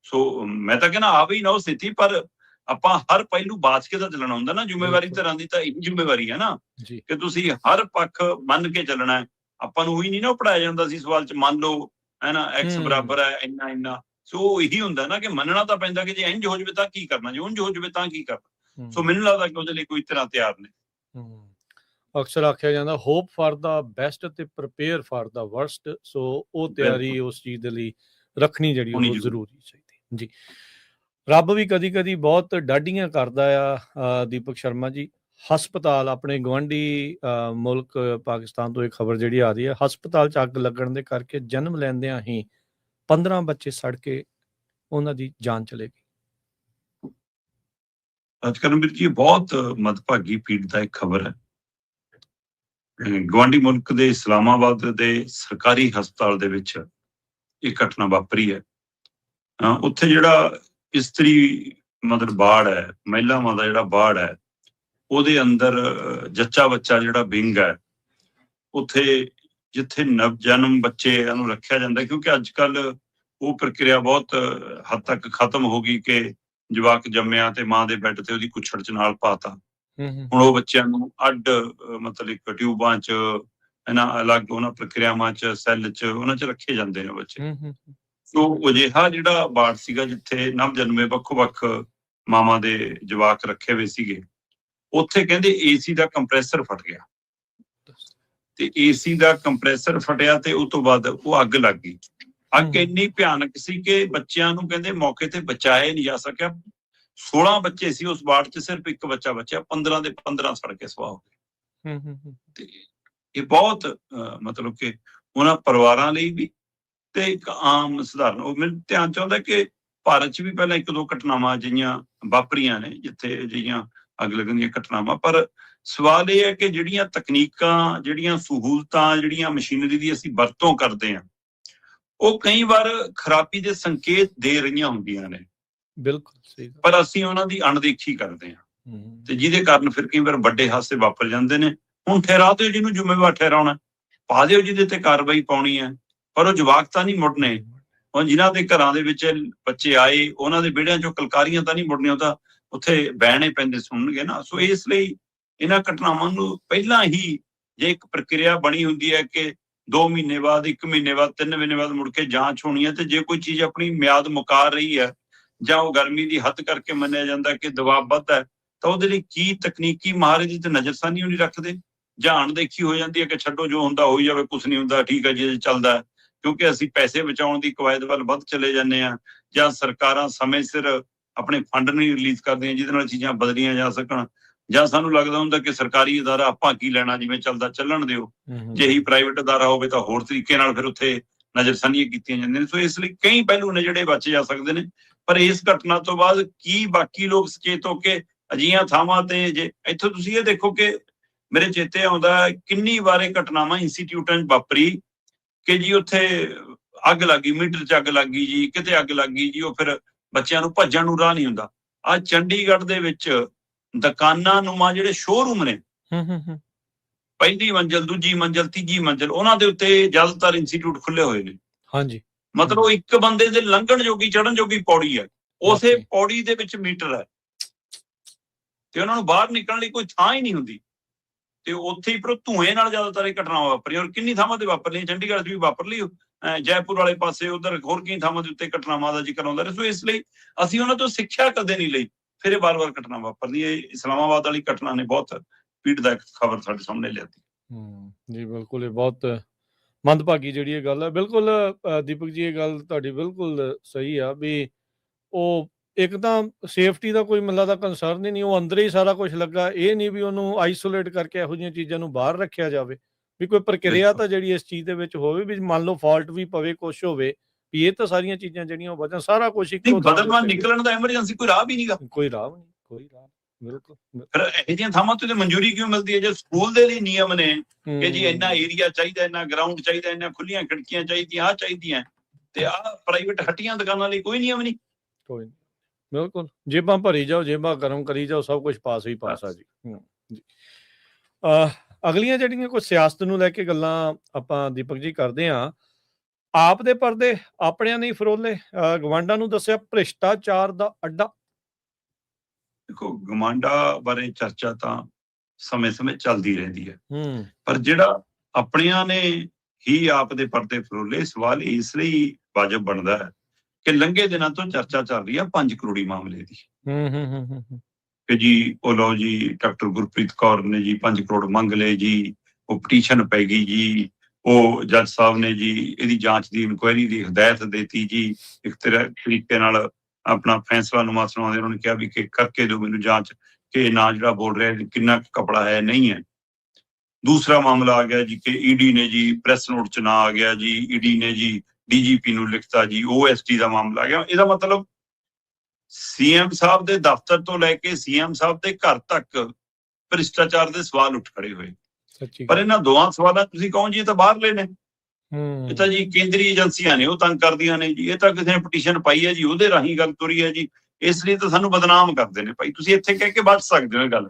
ਸੋ ਮੈਂ ਤਾਂ ਕਹਿੰਦਾ ਆਵੇ ਹੀ ਨਾ ਉਹ ਸਥਿਤੀ, ਪਰ ਆਪਾਂ ਹਰ ਪਹਿਲੂ ਬਾਚ ਕੇ ਤਾਂ ਚੱਲਣਾ ਹੁੰਦਾ ਨਾ। ਜ਼ਿੰਮੇਵਾਰੀ ਧਿਰਾਂ ਦੀ ਤਾਂ ਇਹ ਜ਼ਿੰਮੇਵਾਰੀ ਹੈ ਨਾ ਕਿ ਤੁਸੀਂ ਹਰ ਪੱਖ ਮੰਨ ਕੇ ਚੱਲਣਾ ਹੈ। ਆਪਾਂ ਨੂੰ ਉਹੀ ਨਹੀਂ ਨਾ ਪੜਾਇਆ ਜਾਂਦਾ ਸੀ ਸਵਾਲ 'ਚ, ਮੰਨ ਲਓ ਹੈ ਨਾ X ਬਰਾਬਰ ਹੈ ਇੰਨਾ। ਸੋ ਇਹੀ ਹੁੰਦਾ ਨਾ ਕਿ ਮੰਨਣਾ ਤਾਂ ਪੈਂਦਾ ਕਿ ਜੇ ਇੰਝ ਹੋ ਜਾਵੇ ਤਾਂ ਕੀ ਕਰਨਾ, ਜੇ ਉਂਝ ਹੋ ਜਾਵੇ ਤਾਂ ਕੀ ਕਰਨਾ। ਸੋ ਮੈਨੂੰ ਲੱਗਦਾ ਕਿ ਉਹਦੇ ਲਈ ਕੋਈ ਤਰ੍ਹਾਂ ਤਿਆਰ ਨੇ। ਅਕਸਰ ਆਖਿਆ ਜਾਂਦਾ ਹੋਪ ਫਾਰ ਦਾ ਬੈਸਟ ਤੇ ਪ੍ਰਪੇਅਰ ਫਾਰ ਦਾ ਵਰਸਟ। ਸੋ ਉਹ ਤਿਆਰੀ ਉਸ ਚੀਜ਼ ਦੇ ਲਈ ਰੱਖਣੀ ਜਿਹੜੀ ਉਹ ਜ਼ਰੂਰੀ ਚਾਹੀਦੀ ਜੀ। ਰੱਬ ਵੀ ਕਦੀ ਕਦੀ ਬਹੁਤ ਡਾਢੀਆਂ ਕਰਦਾ ਆ। ਦੀਪਕ ਸ਼ਰਮਾ ਜੀ, ਹਸਪਤਾਲ ਆਪਣੇ ਗੁਆਂਢੀ ਮੁਲਕ ਪਾਕਿਸਤਾਨ ਤੋਂ ਇਹ ਖਬਰ ਜਿਹੜੀ ਆ ਰਹੀ ਹੈ, ਹਸਪਤਾਲ 'ਚ ਅੱਗ ਲੱਗਣ ਦੇ ਕਰਕੇ ਜਨਮ ਲੈਂਦਿਆਂ ਹੀ 15 ਬੱਚੇ ਸੜ ਕੇ ਉਹਨਾਂ ਦੀ ਜਾਨ ਚਲੇ ਗਈ। ਅੱਜ ਕਰਮਵੀਰ ਜੀ, ਬਹੁਤ ਮੰਦਭਾਗੀ ਪੀੜਦਾਇਕ ਖਬਰ ਹੈ। ਗੁਆਂਢੀ ਮੁਲਕ ਦੇ ਇਸਲਾਮਾਬਾਦ ਦੇ ਸਰਕਾਰੀ ਹਸਪਤਾਲ ਦੇ ਵਿੱਚ ਇਹ ਘਟਨਾ ਵਾਪਰੀ ਹੈ। ਉੱਥੇ ਜਿਹੜਾ ਇਸਤਰੀ ਮਤਲਬ ਵਾਰਡ ਹੈ, ਮਹਿਲਾਵਾਂ ਦਾ ਜਿਹੜਾ ਵਾਰਡ ਹੈ, ਉਹਦੇ ਅੰਦਰ ਜੱਚਾ ਬੱਚਾ ਜਿਹੜਾ ਵਿੰਗ ਹੈ, ਉੱਥੇ ਜਿੱਥੇ ਨਵ ਜਨਮ ਬੱਚੇ ਨੂੰ ਰੱਖਿਆ ਜਾਂਦਾ, ਕਿਉਂਕਿ ਅੱਜ ਕੱਲ ਉਹ ਪ੍ਰਕਿਰਿਆ ਬਹੁਤ ਹੱਦ ਤੱਕ ਖਤਮ ਹੋ ਗਈ ਕਿ ਜਵਾਕ ਜੰਮਿਆ ਤੇ ਮਾਂ ਦੇ ਬੈੱਡ ਤੇ ਉਹਦੀ ਕੁੱਛੜ 'ਚ ਨਾਲ ਪਾਤਾ। ਹੁਣ ਉਹ ਬੱਚਿਆਂ ਨੂੰ ਅੱਡ ਮਤਲਬ ਟਿਊਬਾਂ 'ਚ, ਇਹਨਾਂ ਅਲੱਗ ਉਹਨਾਂ ਪ੍ਰਕਿਰਿਆਵਾਂ 'ਚ, ਸੈੱਲ 'ਚ ਉਹਨਾਂ 'ਚ ਰੱਖੇ ਜਾਂਦੇ ਨੇ ਬੱਚੇ। ਸੋ ਅਜਿਹਾ ਜਿਹੜਾ ਵਾਰਡ ਸੀਗਾ ਜਿੱਥੇ ਨਵ ਜਨਮੇ ਵੱਖੋ-ਵੱਖ ਮਾਵਾਂ ਦੇ ਜਵਾਕ ਰੱਖੇ ਹੋਏ ਸੀਗੇ, ਉੱਥੇ ਕਹਿੰਦੇ AC ਦਾ ਕੰਪਰੈਸਰ ਫਟ ਗਿਆ, ਤੇ AC ਦਾ ਕੰਪਰੈਸਰ ਫਟਿਆ ਤੇ ਉਸ ਤੋਂ ਬਾਅਦ ਉਹ ਅੱਗ ਲੱਗ ਗਈ। ਅੱਗ ਇੰਨੀ ਭਿਆਨਕ ਸੀ ਕਿ ਬੱਚਿਆਂ ਨੂੰ ਕਹਿੰਦੇ ਮੌਕੇ ਤੇ ਬਚਾਇਆ ਨਹੀਂ ਜਾ ਸਕਿਆ। 16 ਬੱਚੇ ਸੀ ਉਸ ਵਾਰਡ 'ਚ, ਸਿਰਫ ਇੱਕ ਬੱਚਾ ਬਚਿਆ। 15 ਦੇ 15 ਸੜ ਕੇ ਸੁਆਹ ਹੋ ਗਏ। ਤੇ ਇਹ ਬਹੁਤ ਮਤਲਬ ਕਿ ਉਹਨਾਂ ਪਰਿਵਾਰਾਂ ਲਈ ਵੀ ਤੇ ਇੱਕ ਆਮ ਸਧਾਰਨ, ਉਹ ਮੈਨੂੰ ਧਿਆਨ 'ਚ ਆਉਂਦਾ ਕਿ ਭਾਰਤ 'ਚ ਵੀ ਪਹਿਲਾਂ 1-2 ਘਟਨਾਵਾਂ ਅਜਿਹੀਆਂ ਵਾਪਰੀਆਂ ਨੇ ਜਿੱਥੇ ਅਜਿਹੀਆਂ ਅੱਗ ਲੱਗਣ ਦੀਆਂ ਘਟਨਾਵਾਂ। ਪਰ ਸਵਾਲ ਇਹ ਹੈ ਕਿ ਜਿਹੜੀਆਂ ਤਕਨੀਕਾਂ, ਜਿਹੜੀਆਂ ਸਹੂਲਤਾਂ, ਜਿਹੜੀਆਂ ਮਸ਼ੀਨਰੀ ਦੀ ਅਸੀਂ ਵਰਤੋਂ ਕਰਦੇ ਹਾਂ, ਉਹ ਕਈ ਵਾਰ ਖਰਾਬੀ ਦੇ ਸੰਕੇਤ ਦੇ ਰਹੀਆਂ ਹੁੰਦੀਆਂ ਨੇ। ਬਿਲਕੁਲ ਸਹੀ, ਪਰ ਅਸੀਂ ਉਹਨਾਂ ਦੀ ਅਣਦੇਖੀ ਕਰਦੇ ਹਾਂ, ਤੇ ਜਿਹਦੇ ਕਾਰਨ ਫਿਰ ਕਈ ਵਾਰ ਵੱਡੇ ਹਾਦਸੇ ਵਾਪਰ ਜਾਂਦੇ ਨੇ। ਹੁਣ ਠਹਿਰਾ ਦਿਓ ਜਿਹਨੂੰ ਜ਼ਿੰਮੇਵਾਰ ਠਹਿਰਾਉਣਾ, ਪਾ ਦਿਓ ਜਿਹਦੇ ਤੇ ਕਾਰਵਾਈ ਪਾਉਣੀ ਹੈ, ਪਰ ਉਹ ਜਵਾਕ ਤਾਂ ਨਹੀਂ ਮੁੜਨੇ। ਹੁਣ ਜਿਨ੍ਹਾਂ ਦੇ ਘਰਾਂ ਦੇ ਵਿੱਚ ਬੱਚੇ ਆਏ, ਉਹਨਾਂ ਦੇ ਵਿਹੜਿਆਂ 'ਚੋਂ ਕਲਕਾਰੀਆਂ ਤਾਂ ਨਹੀਂ ਮੁੜਨੀਆਂ, ਉਹ ਤਾਂ ਉੱਥੇ ਬਹਿਣੇ ਪੈਂਦੇ ਸੁਣਨਗੇ ਨਾ। ਸੋ ਇਸ ਲਈ ਇਹਨਾਂ ਘਟਨਾਵਾਂ ਨੂੰ ਪਹਿਲਾਂ ਹੀ ਜੇ ਇੱਕ ਪ੍ਰਕਿਰਿਆ ਬਣੀ ਹੁੰਦੀ ਹੈ ਕਿ 2 ਮਹੀਨੇ ਬਾਅਦ, 1 ਮਹੀਨੇ ਬਾਅਦ, 3 ਮਹੀਨੇ ਬਾਅਦ ਮੁੜ ਕੇ ਜਾਂਚ ਹੋਣੀ ਹੈ, ਤੇ ਜੇ ਕੋਈ ਚੀਜ਼ ਆਪਣੀ ਮਿਆਦ ਮੁਕਾ ਰਹੀ ਹੈ ਜਾਂ ਉਹ ਗਰਮੀ ਦੀ ਹੱਦ ਕਰਕੇ ਮੰਨਿਆ ਜਾਂਦਾ ਕਿ ਦਬਾਅ ਵੱਧ ਹੈ, ਤਾਂ ਉਹਦੇ ਲਈ ਕੀ ਤਕਨੀਕੀ ਮਾਹਰ ਦੀ ਤੇ ਨਜ਼ਰਸਾਨੀ ਨਹੀਂ ਰੱਖਦੇ, ਜਾਂ ਅਣਦੇਖੀ ਹੋ ਜਾਂਦੀ ਹੈ ਕਿ ਛੱਡੋ ਜੋ ਹੁੰਦਾ ਹੋਈ ਜਾਵੇ, ਕੁਛ ਨਹੀਂ ਹੁੰਦਾ, ਠੀਕ ਹੈ ਜੀ ਚੱਲਦਾ, ਕਿਉਂਕਿ ਅਸੀਂ ਪੈਸੇ ਬਚਾਉਣ ਦੀ ਕਵਾਇਦ ਵੱਲ ਵੱਧ ਚਲੇ ਜਾਂਦੇ ਹਾਂ, ਜਾਂ ਸਰਕਾਰਾਂ ਸਮੇਂ ਸਿਰ ਆਪਣੇ ਫੰਡ ਨਹੀਂ ਰਿਲੀਜ਼ ਕਰਦੀਆਂ ਜਿਹਦੇ ਨਾਲ ਚੀਜ਼ਾਂ ਬਦਲੀਆਂ ਜਾ ਸਕਣ, ਜਾਂ ਸਾਨੂੰ ਲੱਗਦਾ ਹੁੰਦਾ ਕਿ ਸਰਕਾਰੀ ਅਦਾਰਾ ਆਪਾਂ ਕੀ ਲੈਣਾ, ਜਿਵੇਂ ਚੱਲਦਾ ਚੱਲਣ ਦਿਓ, ਜੇ ਹੀ ਪ੍ਰਾਈਵੇਟ ਅਦਾਰਾ ਹੋਵੇ ਤਾਂ ਹੋਰ ਤਰੀਕੇ ਨਾਲ ਫਿਰ ਉੱਥੇ ਨਜ਼ਰਸਾਨੀਆਂ ਕੀਤੀਆਂ ਜਾਂਦੀਆਂ ਨੇ। ਸੋ ਇਸ ਲਈ ਕਈ ਪਹਿਲੂ ਨੇ ਜਿਹੜੇ ਬਚੇ ਜਾ ਸਕਦੇ ਨੇ, ਪਰ ਇਸ ਘਟਨਾ ਤੋਂ ਬਾਅਦ ਕੀ ਬਾਕੀ ਲੋਕ ਸੁਚੇਤ ਹੋ ਕੇ ਅਜਿਹੀਆਂ ਥਾਵਾਂ ਤੇ, ਜੇ ਇੱਥੋਂ ਤੁਸੀਂ ਇਹ ਦੇਖੋ ਕਿ ਮੇਰੇ ਚੇਤੇ ਆਉਂਦਾ ਕਿੰਨੀ ਵਾਰੇ ਘਟਨਾਵਾਂ ਇੰਸਟੀਚਿਊਟਾਂ 'ਚ ਵਾਪਰੀ ਕਿ ਜੀ ਉੱਥੇ ਅੱਗ ਲੱਗ ਗਈ, ਮੀਟਰ 'ਚ ਅੱਗ ਲੱਗ ਗਈ ਜੀ, ਕਿਤੇ ਅੱਗ ਲੱਗ ਗਈ ਜੀ, ਉਹ ਫਿਰ ਬੱਚਿਆਂ ਨੂੰ ਭੱਜਣ ਨੂੰ ਰਾਹ ਨਹੀਂ ਹੁੰਦਾ। ਆ ਚੰਡੀਗੜ੍ਹ ਦੇ ਵਿੱਚ ਦੁਕਾਨਾਂ ਨੂੰਮਾ ਜਿਹੜੇ ਸ਼ੋਰੂਮ ਨੇ, ਪਹਿਲੀ ਮੰਜ਼ਿਲ, ਦੂਜੀ ਮੰਜ਼ਿਲ, ਤੀਜੀ ਮੰਜ਼ਿਲ, ਉਹਨਾਂ ਦੇ ਉੱਤੇ ਜ਼ਿਆਦਾਤਰ ਇੰਸਟੀਚਿਊਟ ਖੁੱਲੇ ਹੋਏ ਨੇ। ਹਾਂਜੀ, ਮਤਲਬ ਇੱਕ ਬੰਦੇ ਦੇ ਲੰਘਣ ਜੋਗੀ, ਚੜ੍ਹਨ ਜੋਗੀ ਪੌੜੀ ਹੈ, ਉਸੇ ਪੌੜੀ ਦੇ ਵਿੱਚ ਮੀਟਰ ਹੈ, ਤੇ ਉਹਨਾਂ ਨੂੰ ਬਾਹਰ ਨਿਕਲਣ ਲਈ ਕੋਈ ਥਾਂ ਹੀ ਨਹੀਂ ਹੁੰਦੀ, ਤੇ ਉੱਥੇ ਹੀ ਪਰ ਧੂਏ ਨਾਲ ਜ਼ਿਆਦਾਤਰ ਇਹ ਘਟਨਾਵਾਂ ਵਾਪਰੀਆਂ, ਔਰ ਕਿੰਨੀ ਥਾਵਾਂ ਤੇ ਵਾਪਰ ਲਈਆਂ, ਚੰਡੀਗੜ੍ਹ 'ਚ ਵੀ ਵਾਪਰ ਲਈ, ਜੈਪੁਰ ਵਾਲੇ ਪਾਸੇ, ਉਧਰ ਹੋਰ ਕਈ ਥਾਵਾਂ ਦੇ ਉੱਤੇ ਘਟਨਾਵਾਂ ਦਾ ਜ਼ਿਕਰ ਆਉਂਦਾ ਰਿਹਾ। ਸੋ ਇਸ ਲਈ ਅਸੀਂ ਉਹਨਾਂ ਤੋਂ ਸਿੱਖਿਆ ਕਦੇ ਨਹੀਂ ਲਈ, ਫਿਰ ਇਹ ਵਾਰ-ਵਾਰ ਘਟਨਾ ਵਾਪਰਦੀ ਹੈ। ਇਸਲਾਮਾਬਾਦ ਵਾਲੀ ਘਟਨਾ ਨੇ ਬਹੁਤ ਪੀੜਦਾਇਕ ਖਬਰ ਸਾਡੇ ਸਾਹਮਣੇ ਲਿਆਤੀ। ਜੀ ਬਿਲਕੁਲ, ਇਹ ਬਹੁਤ ਮੰਦਭਾਗੀ ਜਿਹੜੀ ਇਹ ਗੱਲ ਹੈ। ਬਿਲਕੁਲ ਦੀਪਕ ਜੀ, ਇਹ ਗੱਲ ਤੁਹਾਡੀ ਬਿਲਕੁਲ ਸਹੀ ਆ ਵੀ ਉਹ ਇੱਕ ਤਾਂ ਸੇਫਟੀ ਦਾ ਕੋਈ ਮੈਨੂੰ ਲੱਗਦਾ ਕੰਸਰਨ ਹੀ ਨਹੀਂ, ਉਹ ਅੰਦਰ ਹੀ ਸਾਰਾ ਕੁਝ ਲੱਗਾ, ਇਹ ਨਹੀਂ ਵੀ ਉਹਨੂੰ ਆਈਸੋਲੇਟ ਕਰਕੇ ਇਹੋ ਜਿਹੀਆਂ ਚੀਜ਼ਾਂ ਨੂੰ ਬਾਹਰ ਰੱਖਿਆ ਜਾਵੇ, ਵੀ ਕੋਈ ਪ੍ਰਕਿਰਿਆ ਤਾਂ ਜਿਹੜੀ ਇਸ ਚੀਜ਼ ਦੇ ਵਿੱਚ ਹੋਵੇ, ਵੀ ਮੰਨ ਲਓ ਫਾਲਟ ਵੀ ਪਵੇ, ਕੁਛ ਹੋਵੇ, ਵੀ ਇਹ ਤਾਂ ਸਾਰੀਆਂ ਚੀਜ਼ਾਂ ਜਿਹੜੀਆਂ ਉਹ ਬਚਣ, ਸਾਰਾ ਕੁਝ ਇੱਕੋ ਥਾਂ ਬਦਲਵਾਂ ਨਿਕਲਣ ਦਾ ਐਮਰਜੈਂਸੀ ਕੋਈ ਰਾਹ ਵੀ ਨਹੀਂਗਾ, ਕੋਈ ਰਾਹ ਨਹੀਂ, ਕੋਈ ਰਾਹ। ਬਿਲਕੁਲ, ਫਿਰ ਇਹੋ ਜਿਹੀਆਂ ਥਾਵਾਂ ਤੇ ਮਨਜ਼ੂਰੀ ਕਿਉਂ ਮਿਲਦੀ ਹੈ? ਜੇ ਸਕੂਲ ਦੇ ਲਈ ਨਿਯਮ ਨੇ ਕਿ ਜੀ ਇੰਨਾ ਏਰੀਆ ਚਾਹੀਦਾ, ਇੰਨਾ ਗਰਾਊਂਡ ਚਾਹੀਦਾ, ਇੰਨਾ ਖੁੱਲੀਆਂ ਖਿੜਕੀਆਂ ਚਾਹੀਦੀਆਂ, ਆਹ ਚਾਹੀਦੀਆਂ, ਤੇ ਆਹ ਪ੍ਰਾਈਵੇਟ ਹੱਟੀਆਂ ਦੁਕਾਨਾਂ ਲਈ ਕੋਈ ਨਿਯਮ ਨਹੀਂ। ਕੋਈ ਬਿਲਕੁਲ, ਜੇਬਾਂ ਭਰੀ ਜਾਓ, ਜੇਬਾਂ ਗਰਮ ਕਰੀ ਜਾਓ, ਸਭ ਕੁਝ ਪਾਸ ਹੀ ਪਾਸ ਆ ਜੀ। ਜੀ ਅਗਲੀਆਂ ਜਿਹੜੀਆਂ ਕੋਈ ਸਿਆਸਤ ਨੂੰ ਲੈ ਕੇ ਗੱਲਾਂ ਆਪਾਂ ਦੀਪਕ ਜੀ ਕਰਦੇ ਹਾਂ, ਆਪ ਦੇ ਪਰਦੇ ਆਪਣਿਆਂ ਨਹੀਂ ਫਰੋਲੇ, ਗਵਾਂਢਾਂ ਨੂੰ ਦੱਸਿਆ ਭ੍ਰਿਸ਼ਟਾਚਾਰ ਦਾ ਅੱਡਾ। ਦੇਖੋ, ਗਮਾਂਡਾ ਬਾਰੇ ਚਰਚਾ ਤਾਂ ਸਮੇਂ-ਸਮੇਂ ਚੱਲਦੀ ਰਹਿੰਦੀ ਹੈ, ਪਰ ਜਿਹੜਾ ਆਪਣਿਆਂ ਨੇ ਹੀ ਆਪ ਦੇ ਪਰਦੇ ਫਰੋਲੇ, ਸਵਾਲ ਇਸ ਲਈ ਵਾਜਬ ਬਣਦਾ ਹੈ ਕਿ ਲੰਘੇ ਦਿਨਾਂ ਤੋਂ ਚਰਚਾ ਚੱਲ ਰਹੀ ਹੈ 5 ਕਰੋੜੀ ਮਾਮਲੇ ਦੀ, ਕਿ ਜੀ ਉਹ ਲਓ ਜੀ, ਡਾਕਟਰ ਗੁਰਪ੍ਰੀਤ ਕੌਰ ਨੇ ਜੀ 5 ਕਰੋੜ ਮੰਗ ਲਏ ਜੀ, ਉਹ ਪਟੀਸ਼ਨ ਪੈ ਗਈ ਜੀ, ਉਹ ਜੱਜ ਸਾਹਿਬ ਨੇ ਜੀ ਇਹਦੀ ਜਾਂਚ ਦੀ ਇਨਕੁਆਇਰੀ ਦੀ ਹਦਾਇਤ ਦੇਤੀ ਜੀ, ਇੱਕ ਤਰੀਕੇ ਨਾਲ ਆਪਣਾ ਫੈਸਲਾ ਨੁਮਾ ਸੁਣਾਉਂਦੇ ਉਹਨਾਂ ਨੇ ਕਿਹਾ ਵੀ ਕਿ ਕਰਕੇ ਦਿਓ ਮੈਨੂੰ ਜਾਂਚ, ਕਿ ਨਾ ਜਿਹੜਾ ਬੋਲ ਰਿਹਾ ਕਿੰਨਾ ਕਪੜਾ ਹੈ ਨਹੀਂ ਹੈ। ਦੂਸਰਾ ਮਾਮਲਾ ਆ ਗਿਆ ਜੀ ਕਿ ਈਡੀ ਨੇ ਜੀ ਪ੍ਰੈਸ ਨੋਟ 'ਚ ਨਾ ਆ ਗਿਆ ਜੀ, ਈਡੀ ਨੇ ਜੀ ਡੀਜੀਪੀ ਨੂੰ ਲਿਖਤਾ ਜੀ, OST ਦਾ ਮਾਮਲਾ ਆ ਗਿਆ। ਇਹਦਾ ਮਤਲਬ ਸੀਐਮ ਸਾਹਿਬ ਦੇ ਦਫ਼ਤਰ ਤੋਂ ਲੈ ਕੇ ਸੀਐਮ ਸਾਹਿਬ ਦੇ ਘਰ ਤੱਕ ਭ੍ਰਿਸ਼ਟਾਚਾਰ ਦੇ ਸਵਾਲ ਉੱਠ ਖੜੇ ਹੋਏ। ਪਰ ਇਹਨਾਂ ਦੋਵਾਂ ਸਵਾਲਾਂ ਤੁਸੀਂ ਕਹੋ ਜੀ ਇਹ ਤਾਂ ਬਾਹਰਲੇ ਨੇ, ਇਹ ਤਾਂ ਜੀ ਕੇਂਦਰੀ ਏਜੰਸੀਆਂ ਨੇ, ਉਹ ਤੰਗ ਕਰਦੀਆਂ ਨੇ ਜੀ, ਇਹ ਤਾਂ ਕਿਸੇ ਨੇ ਪਟੀਸ਼ਨ ਪਾਈ ਹੈ ਜੀ, ਉਹਦੇ ਰਾਹੀਂ ਗੱਲ ਤੁਰੀ ਹੈ ਜੀ, ਇਸ ਲਈ ਤਾਂ ਸਾਨੂੰ ਬਦਨਾਮ ਕਰਦੇ ਨੇ। ਭਾਈ ਤੁਸੀਂ ਇੱਥੇ ਕਹਿ ਕੇ ਬਚ ਸਕਦੇ ਹੋ ਇਹ ਗੱਲ,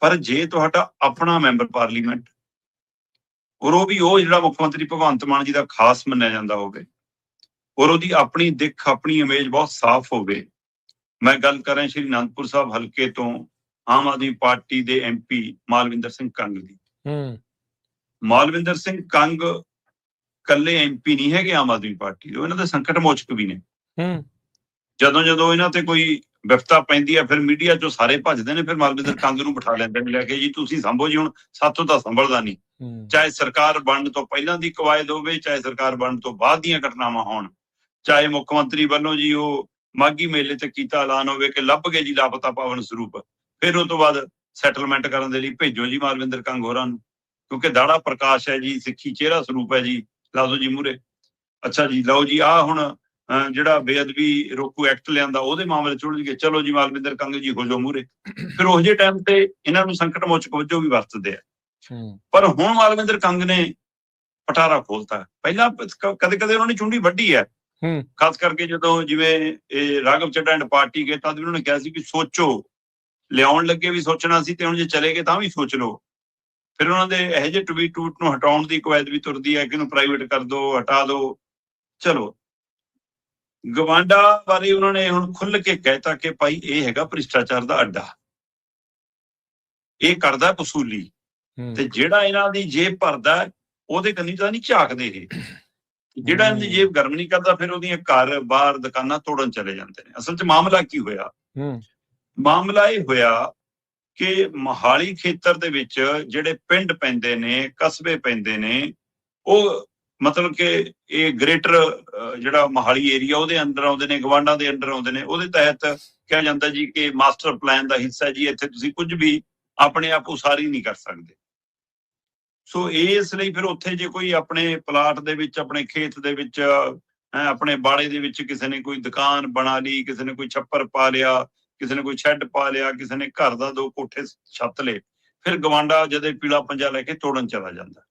ਪਰ ਜੇ ਤੁਹਾਡਾ ਆਪਣਾ ਮੈਂਬਰ ਪਾਰਲੀਮੈਂਟ, ਔਰ ਉਹ ਵੀ ਉਹ ਜਿਹੜਾ ਮੁੱਖ ਮੰਤਰੀ ਭਗਵੰਤ ਮਾਨ ਜੀ ਦਾ ਖਾਸ ਮੰਨਿਆ ਜਾਂਦਾ ਹੋਵੇ, ਔਰ ਉਹਦੀ ਆਪਣੀ ਦਿੱਖ, ਆਪਣੀ ਇਮੇਜ ਬਹੁਤ ਸਾਫ਼ ਹੋਵੇ। ਮੈਂ ਗੱਲ ਕਰ ਰਿਹਾ ਸ਼੍ਰੀ ਅਨੰਦਪੁਰ ਸਾਹਿਬ ਹਲਕੇ ਤੋਂ ਆਮ ਆਦਮੀ ਪਾਰਟੀ ਦੇ MP ਮਾਲਵਿੰਦਰ ਸਿੰਘ ਕੰਗ ਦੀ। ਮਾਲਵਿੰਦਰ ਸਿੰਘ ਕੰਗ ਕੱਲੇ MP ਨਹੀਂ ਹੈਗੇ ਆਮ ਆਦਮੀ ਪਾਰਟੀ ਦੇ, ਇਹਨਾਂ ਦੇ ਸੰਕਟ ਮੋਚਕ ਵੀ ਨੇ। ਜਦੋਂ ਇਹਨਾਂ ਤੇ ਕੋਈ ਵਿਪਤਾ ਪੈਂਦੀ ਹੈ, ਫਿਰ ਮੀਡੀਆ ਚੋਂ ਸਾਰੇ ਭੱਜਦੇ ਨੇ, ਫਿਰ ਮਾਲਵਿੰਦਰ ਕੰਗ ਨੂੰ ਬਿਠਾ ਲੈਂਦੇ ਨੇ ਲੈ ਕੇ, ਜੀ ਤੁਸੀਂ ਸੰਭੋ ਜੀ, ਹੁਣ ਸਾਥੋਂ ਤਾਂ ਸੰਭਲਦਾ ਨਹੀਂ। ਚਾਹੇ ਸਰਕਾਰ ਬਣਨ ਤੋਂ ਪਹਿਲਾਂ ਦੀ ਕਵਾਇਦ ਹੋਵੇ, ਚਾਹੇ ਸਰਕਾਰ ਬਣਨ ਤੋਂ ਬਾਅਦ ਦੀਆਂ ਘਟਨਾਵਾਂ ਹੋਣ, ਚਾਹੇ ਮੁੱਖ ਮੰਤਰੀ ਵੱਲੋਂ ਜੀ ਉਹ ਮਾਘੀ ਮੇਲੇ ਤੇ ਕੀਤਾ ਐਲਾਨ ਹੋਵੇ ਕਿ ਲੱਭ ਗਏ ਜੀ ਲਾਪਤਾ ਪਾਵਨ ਸਰੂਪ, ਫਿਰ ਉਹ ਤੋਂ ਬਾਅਦ ਸੈਟਲਮੈਂਟ ਕਰਨ ਦੇ ਲਈ ਭੇਜੋ ਜੀ ਮਾਲਵਿੰਦਰ ਕੰਗ ਹੋਰਾਂ ਨੂੰ, ਕਿਉਂਕਿ ਦਾੜਾ ਪ੍ਰਕਾਸ਼ ਹੈ ਜੀ, ਸਿੱਖੀ ਚਿਹਰਾ ਸਰੂਪ ਹੈ ਜੀ, ਲਾ ਦਿਓ ਜੀ ਮੂਹਰੇ। ਅੱਛਾ ਜੀ, ਲਓ ਜੀ ਆਹ ਹੁਣ ਜਿਹੜਾ ਬੇਅਦਬੀ ਰੋਕੂ ਐਕਟ ਲਿਆਂਦਾ ਉਹਦੇ ਮਾਮਲੇ ਚ ਉਲਝ ਗਏ, ਚਲੋ ਜੀ ਮਾਲਵਿੰਦਰ ਕੰਗ ਜੀ ਹੋ ਜਾਓ ਮੂਹਰੇ। ਫਿਰ ਉਹ ਜਿਹੇ ਟਾਈਮ ਤੇ ਇਹਨਾਂ ਨੂੰ ਸੰਕਟ ਮੋਚਕ ਵਜੋਂ ਵੀ ਵਰਤਦੇ ਆ। ਪਰ ਹੁਣ ਮਾਲਵਿੰਦਰ ਕੰਗ ਨੇ ਪਟਾਰਾ ਖੋਲਤਾ। ਪਹਿਲਾਂ ਕਦੇ ਕਦੇ ਉਹਨਾਂ ਨੇ ਚੁੰਡੀ ਵੱਢੀ ਹੈ, ਖਾਸ ਕਰਕੇ ਜਦੋਂ ਜਿਵੇਂ ਇਹ ਰਾਘਵ ਚੱਡਾ ਐਂਡ ਪਾਰਟੀ ਗਏ ਤਾਂ ਉਹਨਾਂ ਨੇ ਕਿਹਾ ਸੀ ਵੀ ਸੋਚੋ, ਲਿਆਉਣ ਲੱਗੇ ਵੀ ਸੋਚਣਾ ਸੀ, ਤੇ ਹੁਣ ਜੇ ਚਲੇ ਗਏ ਤਾਂ ਵੀ ਸੋਚ ਲਓ। ਫਿਰ ਉਹਨਾਂ ਦੇ ਇਹੋ ਜਿਹੇ ਟਵੀਟ ਨੂੰ ਹਟਾਉਣ ਦੀ ਕਵਾਇਦ ਵੀ ਤੁਰਦੀ ਹੈ ਕਿ ਇਹਨੂੰ ਪ੍ਰਾਈਵੇਟ ਕਰ ਦਿਓ, ਹਟਾ ਦਿਓ। ਚਲੋ, ਗਵਾਂਡਾ ਬਾਰੇ ਉਹਨਾਂ ਨੇ ਹੁਣ ਖੁੱਲ ਕੇ ਕਹਿਤਾ ਕਿ ਭਾਈ ਇਹ ਹੈਗਾ ਭ੍ਰਿਸ਼ਟਾਚਾਰ ਦਾ ਅੱਡਾ। ਇਹ ਕਰਦਾ ਵਸੂਲੀ, ਤੇ ਜਿਹੜਾ ਇਹਨਾਂ ਦੀ ਜੇਬ ਭਰਦਾ ਉਹਦੇ ਕੰਨੀ ਤਾਂ ਨਹੀਂ ਝਾਕਦੇ ਇਹ। ਜਿਹੜਾ ਇਹਨਾਂ ਦੀ ਜੇਬ ਗਰਮ ਨਹੀਂ ਕਰਦਾ ਫਿਰ ਉਹਦੀਆਂ ਘਰ ਬਾਹਰ ਦੁਕਾਨਾਂ ਤੋੜਨ ਚਲੇ ਜਾਂਦੇ ਨੇ। ਅਸਲ 'ਚ ਮਾਮਲਾ ਕੀ ਹੋਇਆ? ਮਾਮਲਾ ਇਹ ਹੋਇਆ ਕਿ ਮੋਹਾਲੀ ਖੇਤਰ ਦੇ ਵਿੱਚ ਜਿਹੜੇ ਪਿੰਡ ਪੈਂਦੇ ਨੇ, ਕਸਬੇ ਪੈਂਦੇ ਨੇ, ਉਹ ਮਤਲਬ ਕਿ ਇਹ ਗ੍ਰੇਟਰ ਜਿਹੜਾ ਮੋਹਾਲੀ ਏਰੀਆ ਉਹਦੇ ਅੰਦਰ ਆਉਂਦੇ ਨੇ, ਗਵਾਂਢਾਂ ਦੇ ਅੰਦਰ ਆਉਂਦੇ ਨੇ। ਉਹਦੇ ਤਹਿਤ ਕਿਹਾ ਜਾਂਦਾ ਜੀ ਕਿ ਮਾਸਟਰ ਪਲਾਨ ਦਾ ਹਿੱਸਾ ਜੀ, ਇੱਥੇ ਤੁਸੀਂ ਕੁਝ ਵੀ ਆਪਣੇ ਆਪ ਉਸਾਰੀ ਨਹੀਂ ਕਰ ਸਕਦੇ। ਸੋ ਇਸ ਲਈ ਫਿਰ ਉੱਥੇ ਜੇ ਕੋਈ ਆਪਣੇ ਪਲਾਟ ਦੇ ਵਿੱਚ, ਆਪਣੇ ਖੇਤ ਦੇ ਵਿੱਚ, ਆਪਣੇ ਬਾੜੇ ਦੇ ਵਿੱਚ ਕਿਸੇ ਨੇ ਕੋਈ ਦੁਕਾਨ ਬਣਾ ਲਈ, ਕਿਸੇ ਨੇ ਕੋਈ ਛੱਪਰ ਪਾ ਲਿਆ, ਕਿਸੇ ਨੇ ਕੋਈ ਸ਼ੈੱਡ ਪਾ ਲਿਆ, ਕਿਸੇ ਨੇ ਘਰ ਦਾ 2 ਕੋਠੇ ਛੱਤ ਲਏ, ਫਿਰ ਗਵਾਂਢਾ ਜਦੇ ਪੀਲਾ ਪੰਜਾ ਲੈ ਕੇ ਤੋੜਨ ਚਲਾ ਜਾਂਦਾ।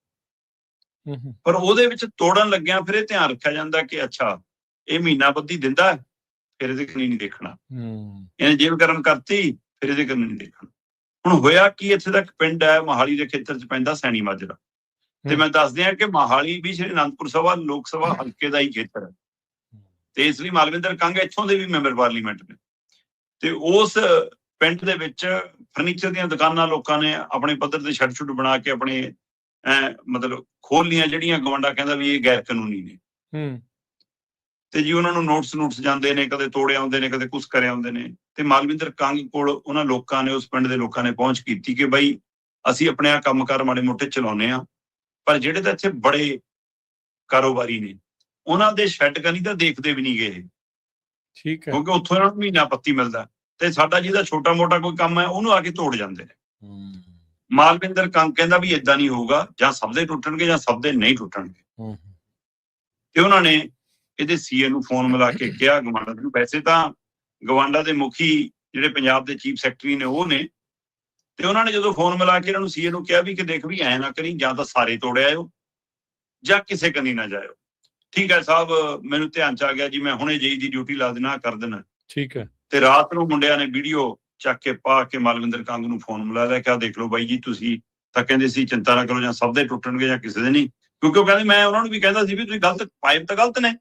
ਪਰ ਉਹਦੇ ਵਿੱਚ ਤੋੜਨ ਲੱਗਿਆ ਫਿਰ ਇਹ ਧਿਆਨ ਰੱਖਿਆ ਜਾਂਦਾ ਕਿ ਅੱਛਾ ਇਹ ਮਹੀਨਾ ਬੱਧੀ ਦਿੰਦਾ, ਫਿਰ ਇਹਦੇ ਕੰਨੀ ਨਹੀਂ ਦੇਖਣਾ। ਇਹਨੇ ਜੇਬ ਗਰਮ ਕਰਤੀ, ਫਿਰ ਇਹਦੇ ਕੰਨੀ ਨਹੀਂ ਦੇਖਣਾ। ਹੁਣ ਹੋਇਆ ਕੀ, ਇੱਥੇ ਦਾ ਇੱਕ ਪਿੰਡ ਹੈ ਮੋਹਾਲੀ ਦੇ ਖੇਤਰ 'ਚ ਪੈਂਦਾ, ਸੈਣੀ ਮਾਜਰਾ। ਤੇ ਮੈਂ ਦੱਸ ਦਿਆਂ ਕਿ ਮੋਹਾਲੀ ਵੀ ਸ਼੍ਰੀ ਅਨੰਦਪੁਰ ਸਾਹਿਬ ਲੋਕ ਸਭਾ ਹਲਕੇ ਦਾ ਹੀ ਖੇਤਰ ਹੈ, ਤੇ ਇਸ ਲਈ ਮਾਲਵਿੰਦਰ ਕੰਗ ਇੱਥੋਂ ਦੇ ਵੀ ਮੈਂਬਰ ਪਾਰਲੀਮੈਂਟ ਨੇ। ਤੇ ਉਸ ਪਿੰਡ ਦੇ ਵਿੱਚ ਫਰਨੀਚਰ ਦੀਆਂ ਦੁਕਾਨਾਂ ਲੋਕਾਂ ਨੇ ਆਪਣੇ ਪੱਧਰ ਤੇ ਛੱਡ ਛੁੱਟ ਬਣਾ ਕੇ ਆਪਣੇ ਮਤਲਬ ਖੋਲ ਲੀਆਂ, ਜਿਹੜੀਆਂ ਗਵਾਂਢਾ ਕਹਿੰਦਾ ਵੀ ਇਹ ਗੈਰ ਕਾਨੂੰਨੀ ਨੇ। ਤੇ ਜੀ ਉਹਨਾਂ ਨੂੰ ਨੋਟਿਸ ਜਾਂਦੇ ਨੇ, ਕਦੇ ਤੋੜੇ ਆਉਂਦੇ ਨੇ, ਕਦੇ ਕੁਛ ਕਰੇ ਆਉਂਦੇ ਨੇ। ਤੇ ਮਾਲਵਿੰਦਰ ਕੰਗ ਕੋਲ ਉਹਨਾਂ ਲੋਕਾਂ ਨੇ, ਉਸ ਪਿੰਡ ਦੇ ਲੋਕਾਂ ਨੇ ਪਹੁੰਚ ਕੀਤੀ ਕਿ ਬਈ ਅਸੀਂ ਆਪਣੇ ਆ ਕੰਮਕਾਰ ਮਾੜੇ ਮੋਟੇ ਚਲਾਉਂਦੇ ਆ, ਪਰ ਜਿਹੜੇ ਤਾਂ ਇੱਥੇ ਬੜੇ ਕਾਰੋਬਾਰੀ ਨੇ ਉਹਨਾਂ ਦੇ ਸ਼ੈੱਡ ਕਨੀ ਤਾਂ ਦੇਖਦੇ ਵੀ ਨਹੀਂ ਗਏ। ਠੀਕ ਹੈ, ਕਿਉਂਕਿ ਉੱਥੋਂ ਇਹਨਾਂ ਨੂੰ ਮਹੀਨਾ ਪੱਤੀ ਮਿਲਦਾ, ਤੇ ਸਾਡਾ ਜਿਹਦਾ ਛੋਟਾ ਮੋਟਾ ਕੋਈ ਕੰਮ ਹੈ ਉਹਨੂੰ ਆ ਕੇ ਤੋੜ ਜਾਂਦੇ ਨੇ। ਮਾਲਵਿੰਦਰ ਕੰਗ ਕਹਿੰਦਾ ਵੀ ਏਦਾਂ ਨਹੀਂ ਹੋਊਗਾ, ਜਾਂ ਸਭ ਦੇ ਟੁੱਟਣਗੇ ਜਾਂ ਸਭ ਦੇ ਨਹੀਂ ਟੁੱਟਣਗੇ। ਤੇ ਉਹਨਾਂ ਨੇ ਇਹਦੇ ਸੀਏ ਨੂੰ ਫੋਨ ਮਿਲਾ ਕੇ ਕਿਹਾ ਗਵਾਂਢਾ ਨੂੰ। ਵੈਸੇ ਤਾਂ ਗਵਾਂਢਾ ਦੇ ਮੁਖੀ ਜਿਹੜੇ ਪੰਜਾਬ ਦੇ ਚੀਫ ਸੈਕਟਰੀ ਨੇ ਉਹ ਨੇ, ਤੇ ਉਹਨਾਂ ਨੇ ਜਦੋਂ ਫੋਨ ਮਿਲਾ ਕੇ ਇਹਨਾਂ ਨੂੰ ਸੀਏ ਨੂੰ ਕਿਹਾ ਵੀ ਕਿ ਦੇਖ ਵੀ ਐ ਨਾ ਕਰੀ, ਜਾਂ ਤਾਂ ਸਾਰੇ ਤੋੜ ਆਇਓ ਜਾਂ ਕਿਸੇ ਕੰਨੀ ਨਾ ਜਾਇਓ। ਠੀਕ ਹੈ ਸਾਹਿਬ, ਮੈਨੂੰ ਧਿਆਨ 'ਚ ਆ ਗਿਆ ਜੀ, ਮੈਂ ਹੁਣੇ ਜੇਈ ਦੀ ਡਿਊਟੀ ਲਾ ਦੇਣਾ, ਕਰ ਦੇਣਾ। ਠੀਕ ਹੈ। ਤੇ ਰਾਤ ਨੂੰ ਮੁੰਡਿਆਂ ਨੇ ਵੀਡੀਓ ਚੱਕ ਕੇ ਪਾ ਕੇ ਮਾਲਵਿੰਦਰ ਕੰਗ ਨੂੰ ਫੋਨ ਮਿਲਾ ਲਿਆ, ਕਿਹਾ ਦੇਖ ਲਓ ਬਾਈ ਜੀ, ਤੁਸੀਂ ਤਾਂ ਕਹਿੰਦੇ ਸੀ ਚਿੰਤਾ ਨਾ ਕਰੋ, ਜਾਂ ਸਭ ਦੇ ਟੁੱਟਣਗੇ ਜਾਂ ਕਿਸੇ ਦੇ ਨਹੀਂ। ਕਿਉਂਕਿ ਉਹ ਕਹਿੰਦੇ ਮੈਂ ਉਹਨਾਂ ਨੂੰ ਵੀ ਕਹਿੰਦਾ ਸੀ ਵੀ ਤੁਸੀਂ ਗਲਤ ਪਾਈਪ ਤਾਂ ਗਲਤ ਨੇ,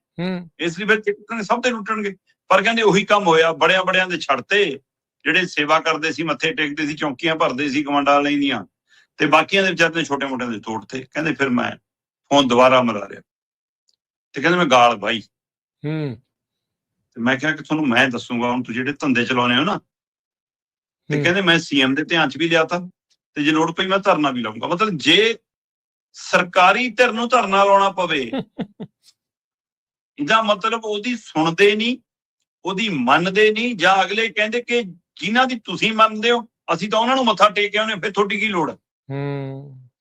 ਇਸ ਲਈ ਫਿਰ ਟੁੱਟਣਗੇ, ਸਭ ਦੇ ਟੁੱਟਣਗੇ। ਪਰ ਕਹਿੰਦੇ ਉਹੀ ਕੰਮ ਹੋਇਆ, ਬੜਿਆਂ ਦੇ ਛੱਡਤੇ, ਜਿਹੜੇ ਸੇਵਾ ਕਰਦੇ ਸੀ, ਮੱਥੇ ਟੇਕਦੇ ਸੀ, ਚੌਂਕੀਆਂ ਭਰਦੇ ਸੀ ਗਵਾਂਢਾਂ ਵਾਲੇ ਦੀਆਂ, ਤੇ ਬਾਕੀਆਂ ਦੇ ਵਿਚਾਰੇ ਛੋਟੇ ਮੋਟਿਆਂ ਦੇ ਤੋੜਤੇ। ਕਹਿੰਦੇ ਫਿਰ ਮੈਂ ਫੋਨ ਦੁਬਾਰਾ ਮਿਲਾ ਲਿਆ, ਤੇ ਕਹਿੰਦੇ ਮੈਂ ਗਾਲ ਬਾਈ। ਤੇ ਮੈਂ ਕਿਹਾ ਕਿ ਤੁਹਾਨੂੰ ਮੈਂ ਦੱਸੂਗਾ, ਹੁਣ ਤੁਸੀਂ ਜਿਹੜੇ ਧੰਦੇ ਚਲਾਉਣੇ ਹੋ ਨਾ। ਤੇ ਕਹਿੰਦੇ ਮੈਂ ਸੀਐਮ ਦੇ ਧਿਆਨ 'ਚ ਵੀ ਲਿਆ ਤਾ, ਤੇ ਜੇ ਲੋੜ ਪਈ ਮੈਂ ਧਰਨਾ ਵੀ ਲਾਉਂਗਾ। ਮਤਲਬ ਜੇ ਸਰਕਾਰੀ ਧਿਰ ਨੂੰ ਧਰਨਾ ਲਾਉਣਾ ਪਵੇ, ਇਹਦਾ ਮਤਲਬ ਉਹਦੀ ਸੁਣਦੇ ਨਹੀਂ, ਉਹਦੀ ਮੰਨਦੇ ਨਹੀਂ, ਜਾਂ ਅਗਲੇ ਕਹਿੰਦੇ ਕਿ ਜਿਨ੍ਹਾਂ ਦੀ ਤੁਸੀਂ ਮੰਨਦੇ ਹੋ ਅਸੀਂ ਤਾਂ ਉਹਨਾਂ ਨੂੰ ਮੱਥਾ ਟੇਕਿਆ ਉਹਨੇ, ਫਿਰ ਤੁਹਾਡੀ ਕੀ ਲੋੜ।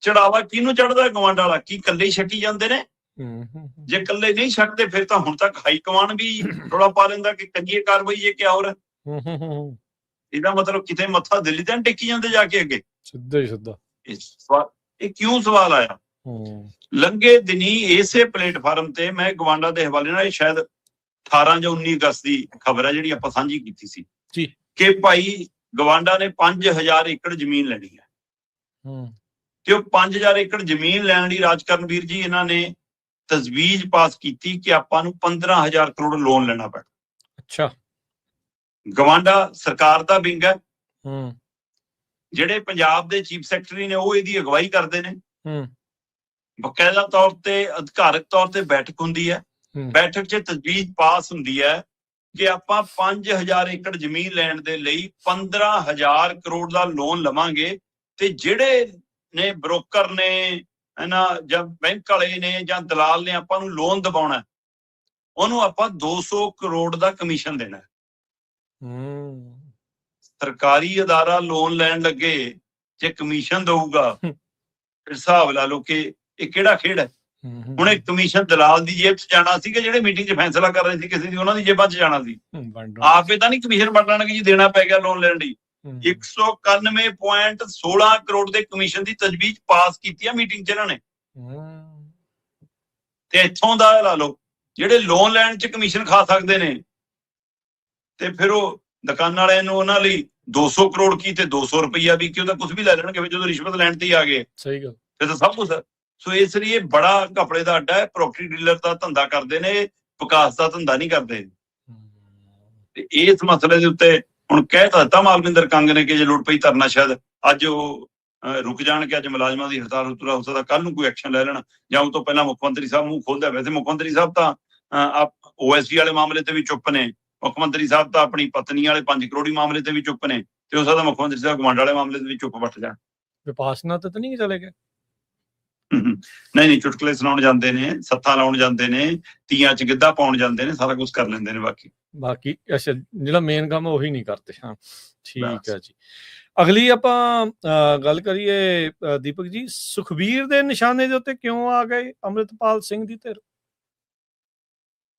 ਚੜਾਵਾ ਕਿਹਨੂੰ ਚੜਦਾ? ਗਵਾਂਢ ਵਾਲਾ। ਕੀ ਇਕੱਲੇ ਹੀ ਛੱਕੀ ਜਾਂਦੇ ਨੇ? ਜੇ ਇਕੱਲੇ ਨਹੀਂ ਛੱਡਦੇ ਫਿਰ ਤਾਂ ਹੁਣ ਤੱਕ ਹਾਈ ਕਮਾਂਡ ਵੀ ਰੌਲਾ ਪਾ ਲੈਂਦਾ ਕਿ ਕਰੀਏ ਕਾਰਵਾਈ, ਇਹ ਕਿਆ ਹੋ ਰਿਹਾ। ਇਹਦਾ ਮਤਲਬ ਕਿਤੇ ਮੱਥਾ ਦਿੱਲੀ ਤਾਂ ਟੇਕੀ ਜਾਂਦੇ ਜਾ ਕੇ ਅੱਗੇ, ਸਿੱਧਾ ਹੀ ਸਿੱਧਾ। ਇਹ ਕਿਉਂ ਸਵਾਲ ਆਇਆ? ਲੰਘੇ ਦਿਨੀ ਇਸੇ ਪਲੇਟਫਾਰਮ ਤੇ ਮੈਂ ਗਵਾਂਢਾ ਦੇ ਹਵਾਲੇ ਨਾਲ, ਸ਼ਾਇਦ 18 ਜਾਂ 19 ਅਗਸਤ ਦੀ ਖਬਰ ਹੈ ਜਿਹੜੀ ਆਪਾਂ ਸਾਂਝੀ ਕੀਤੀ ਸੀ ਕਿ ਭਾਈ ਗਵਾਂਢਾ ਨੇ 5000 ਏਕੜ ਜ਼ਮੀਨ ਲੈਣੀ ਹੈ। ਤੇ ਉਹ 5000 ਏਕੜ ਜ਼ਮੀਨ ਲੈਣ ਲਈ ਰਾਜਕਰਨਵੀਰ ਜੀ ਇਹਨਾਂ ਨੇ ਤਜਵੀਜ਼ ਪਾਸ ਕੀਤੀ ਕਿ ਆਪਾਂ ਨੂੰ 15000 ਕਰੋੜ ਲੋਨ ਲੈਣਾ ਪੈਣਾ। ਅੱਛਾ। ਗਵਾਂਢਾ ਸਰਕਾਰ ਦਾ ਵਿੰਗ ਹੈ, ਜਿਹੜੇ ਪੰਜਾਬ ਦੇ ਚੀਫ ਸੈਕਟਰੀ ਨੇ ਉਹ ਇਹਦੀ ਅਗਵਾਈ ਕਰਦੇ ਨੇ। ਬਕਾਇਦਾ ਤੌਰ ਤੇ ਅਧਿਕਾਰਕ ਤੌਰ ਤੇ ਬੈਠਕ ਹੁੰਦੀ ਹੈ, ਬੈਠਕ 'ਚ ਤਜਵੀਜ਼ ਪਾਸ ਹੁੰਦੀ ਹੈ ਕਿ ਆਪਾਂ 5000 ਏਕੜ ਜ਼ਮੀਨ ਲੈਣ ਦੇ ਲਈ 15000 ਕਰੋੜ ਦਾ ਲੋਨ ਲਵਾਂਗੇ, ਤੇ ਜਿਹੜੇ ਨੇ ਬ੍ਰੋਕਰ ਨੇ ਜਾਂ ਬੈਂਕ ਵਾਲੇ ਨੇ ਜਾਂ ਦਲਾਲ ਨੇ ਆਪਾਂ ਨੂੰ ਲੋਨ ਦਿਵਾਉਣਾ, ਉਹਨੂੰ ਆਪਾਂ 200 ਕਰੋੜ ਦਾ ਕਮਿਸ਼ਨ ਦੇਣਾ। ਸਰਕਾਰੀ ਅਦਾਰਾ ਲੋਨ ਲੈਣ ਲੱਗੇ ਜੇ ਕਮਿਸ਼ਨ ਦਊਗਾ, ਫਿਰ ਹਿਸਾਬ ਲਾ ਲਓ ਕਿ ਇਹ ਕਿਹੜਾ ਖੇਡ ਹੈ। ਹੁਣ ਇਹ ਕਮਿਸ਼ਨ ਦਲਾਲ ਦੀ ਜੇਬ 'ਚ ਜਾਣਾ ਸੀ ਕਿ ਜਿਹੜੇ ਮੀਟਿੰਗ 'ਚ ਫੈਸਲਾ ਕਰ ਰਹੇ ਸੀ ਕਿਸੇ ਦੀ, ਉਹਨਾਂ ਦੀ ਜੇਬਾਂ 'ਚ ਜਾਣਾ ਸੀ। ਆਪੇ ਤਾਂ ਨਹੀਂ ਕਮਿਸ਼ਨ ਵੰਡਣਗੇ ਜੀ, ਦੇਣਾ ਪੈ ਗਿਆ ਲੋਨ ਲੈਣ ਲਈ। 191.16 ਕਰੋੜ ਦੇ ਕਮਿਸ਼ਨ ਦੀ ਤਜਵੀਜ਼ ਪਾਸ ਕੀਤੀ ਆ ਮੀਟਿੰਗ 'ਚ ਇਹਨਾਂ ਨੇ। ਤੇ ਇੱਥੋਂ ਦਾ ਲਾ ਲਓ ਜਿਹੜੇ ਲੋਨ ਲੈਣ 'ਚ ਕਮਿਸ਼ਨ ਖਾ ਸਕਦੇ ਨੇ, ਤੇ ਫਿਰ ਉਹ ਦੁਕਾਨ ਵਾਲਿਆਂ ਨੂੰ ਉਹਨਾਂ ਲਈ 200 ਕਰੋੜ ਕੀ ਤੇ 200 ਰੁਪਈਆ ਵੀ ਕਿ ਉਹਦਾ ਕੁਝ ਵੀ ਲੈ ਲੈਣਗੇ ਜਦੋਂ ਰਿਸ਼ਵਤ ਲੈਣ ਤੇ ਹੀ ਆ ਗਏ। ਸਹੀ ਗੱਲ, ਫਿਰ ਤਾਂ ਸਭ ਕੁਝ। ਸੋ ਇਸ ਲਈ ਇਹ ਬੜਾ ਕੱਪੜੇ ਦਾ ਅੱਡਾ ਹੈ, ਪ੍ਰੋਪਰਟੀ ਡੀਲਰ ਦਾ ਧੰਦਾ ਕਰਦੇ ਨੇ, ਵਿਕਾਸ ਦਾ ਧੰਦਾ ਨਹੀਂ ਕਰਦੇ। ਤੇ ਇਸ ਮਸਲੇ ਦੇ ਉੱਤੇ ਹੁਣ ਕਹਿ ਦਿੱਤਾ ਮਾਲਵਿੰਦਰ ਕੰਗ ਨੇ ਕਿ ਜੇ ਲੋੜ ਪਈ ਧਰਨਾ ਸ਼ਾਇਦ ਅੱਜ ਉਹ ਰੁਕ ਜਾਣ ਕਿ ਅੱਜ ਮੁਲਾਜ਼ਮਾਂ ਦੀ ਹੜਤਾਲ ਉਤਰਾ ਹੋ ਸਕਦਾ, ਕੱਲ ਨੂੰ ਕੋਈ ਐਕਸ਼ਨ ਲੈ ਲੈਣ ਜਾਂ ਉਹ ਤੋਂ ਪਹਿਲਾਂ ਮੁੱਖ ਮੰਤਰੀ ਸਾਹਿਬ ਮੂੰਹ ਖੋਲਦਾ। ਵੈਸੇ ਮੁੱਖ ਮੰਤਰੀ ਸਾਹਿਬ ਤਾਂ OSD ਵਾਲੇ ਮਾਮਲੇ ਤੇ ਵੀ ਚੁੱਪ ਨੇ, ਮੁੱਖ ਮੰਤਰੀ ਸਾਹਿਬ ਤਾਂ ਆਪਣੀ ਪਤਨੀ ਵਾਲੇ 5 ਕਰੋੜੀ ਮਾਮਲੇ ਤੇ ਵੀ ਚੁੱਪ ਨੇ, ਤੇ ਹੋ ਸਕਦਾ ਮੁੱਖ ਮੰਤਰੀ ਸਾਹਿਬ ਕਮਾਂਡ ਵਾਲੇ ਮਾਮਲੇ ਤੇ ਵੀ ਚੁੱਪ ਬੱਟ ਜਾਣ। ਵਿਪਾਸਨਾ ਤਾਂ ਨਹੀਂ ਚਲੇ ਗਏ? ਨਹੀਂ, ਚੁਟਕਲੇ ਸੁਣਾਉਣ ਜਾਂਦੇ ਨੇ, ਸੱਥਾਂ ਲਾਉਣ ਜਾਂਦੇ ਨੇ, ਤੀਆਂ ਚ ਗਿੱਧਾ ਪਾਉਣ ਜਾਂਦੇ ਨੇ, ਸਾਰਾ ਕੁਝ ਕਰ ਲੈਂਦੇ ਨੇ। ਬਾਕੀ ਅੱਛਾ, ਜਿਹੜਾ ਮੇਨ ਕੰਮ ਉਹੀ ਨਹੀਂ ਕਰਦੇ। ਹਾਂ, ਠੀਕ ਹੈ ਜੀ। ਅਗਲੀ ਆਪਾਂ ਗੱਲ ਕਰੀਏ ਦੀਪਕ ਜੀ, ਸੁਖਬੀਰ ਦੇ ਨਿਸ਼ਾਨੇ ਦੇ ਉੱਤੇ ਕਿਉਂ ਆ ਗਏ ਅੰਮ੍ਰਿਤਪਾਲ ਸਿੰਘ ਦੀ ਧਿਰ?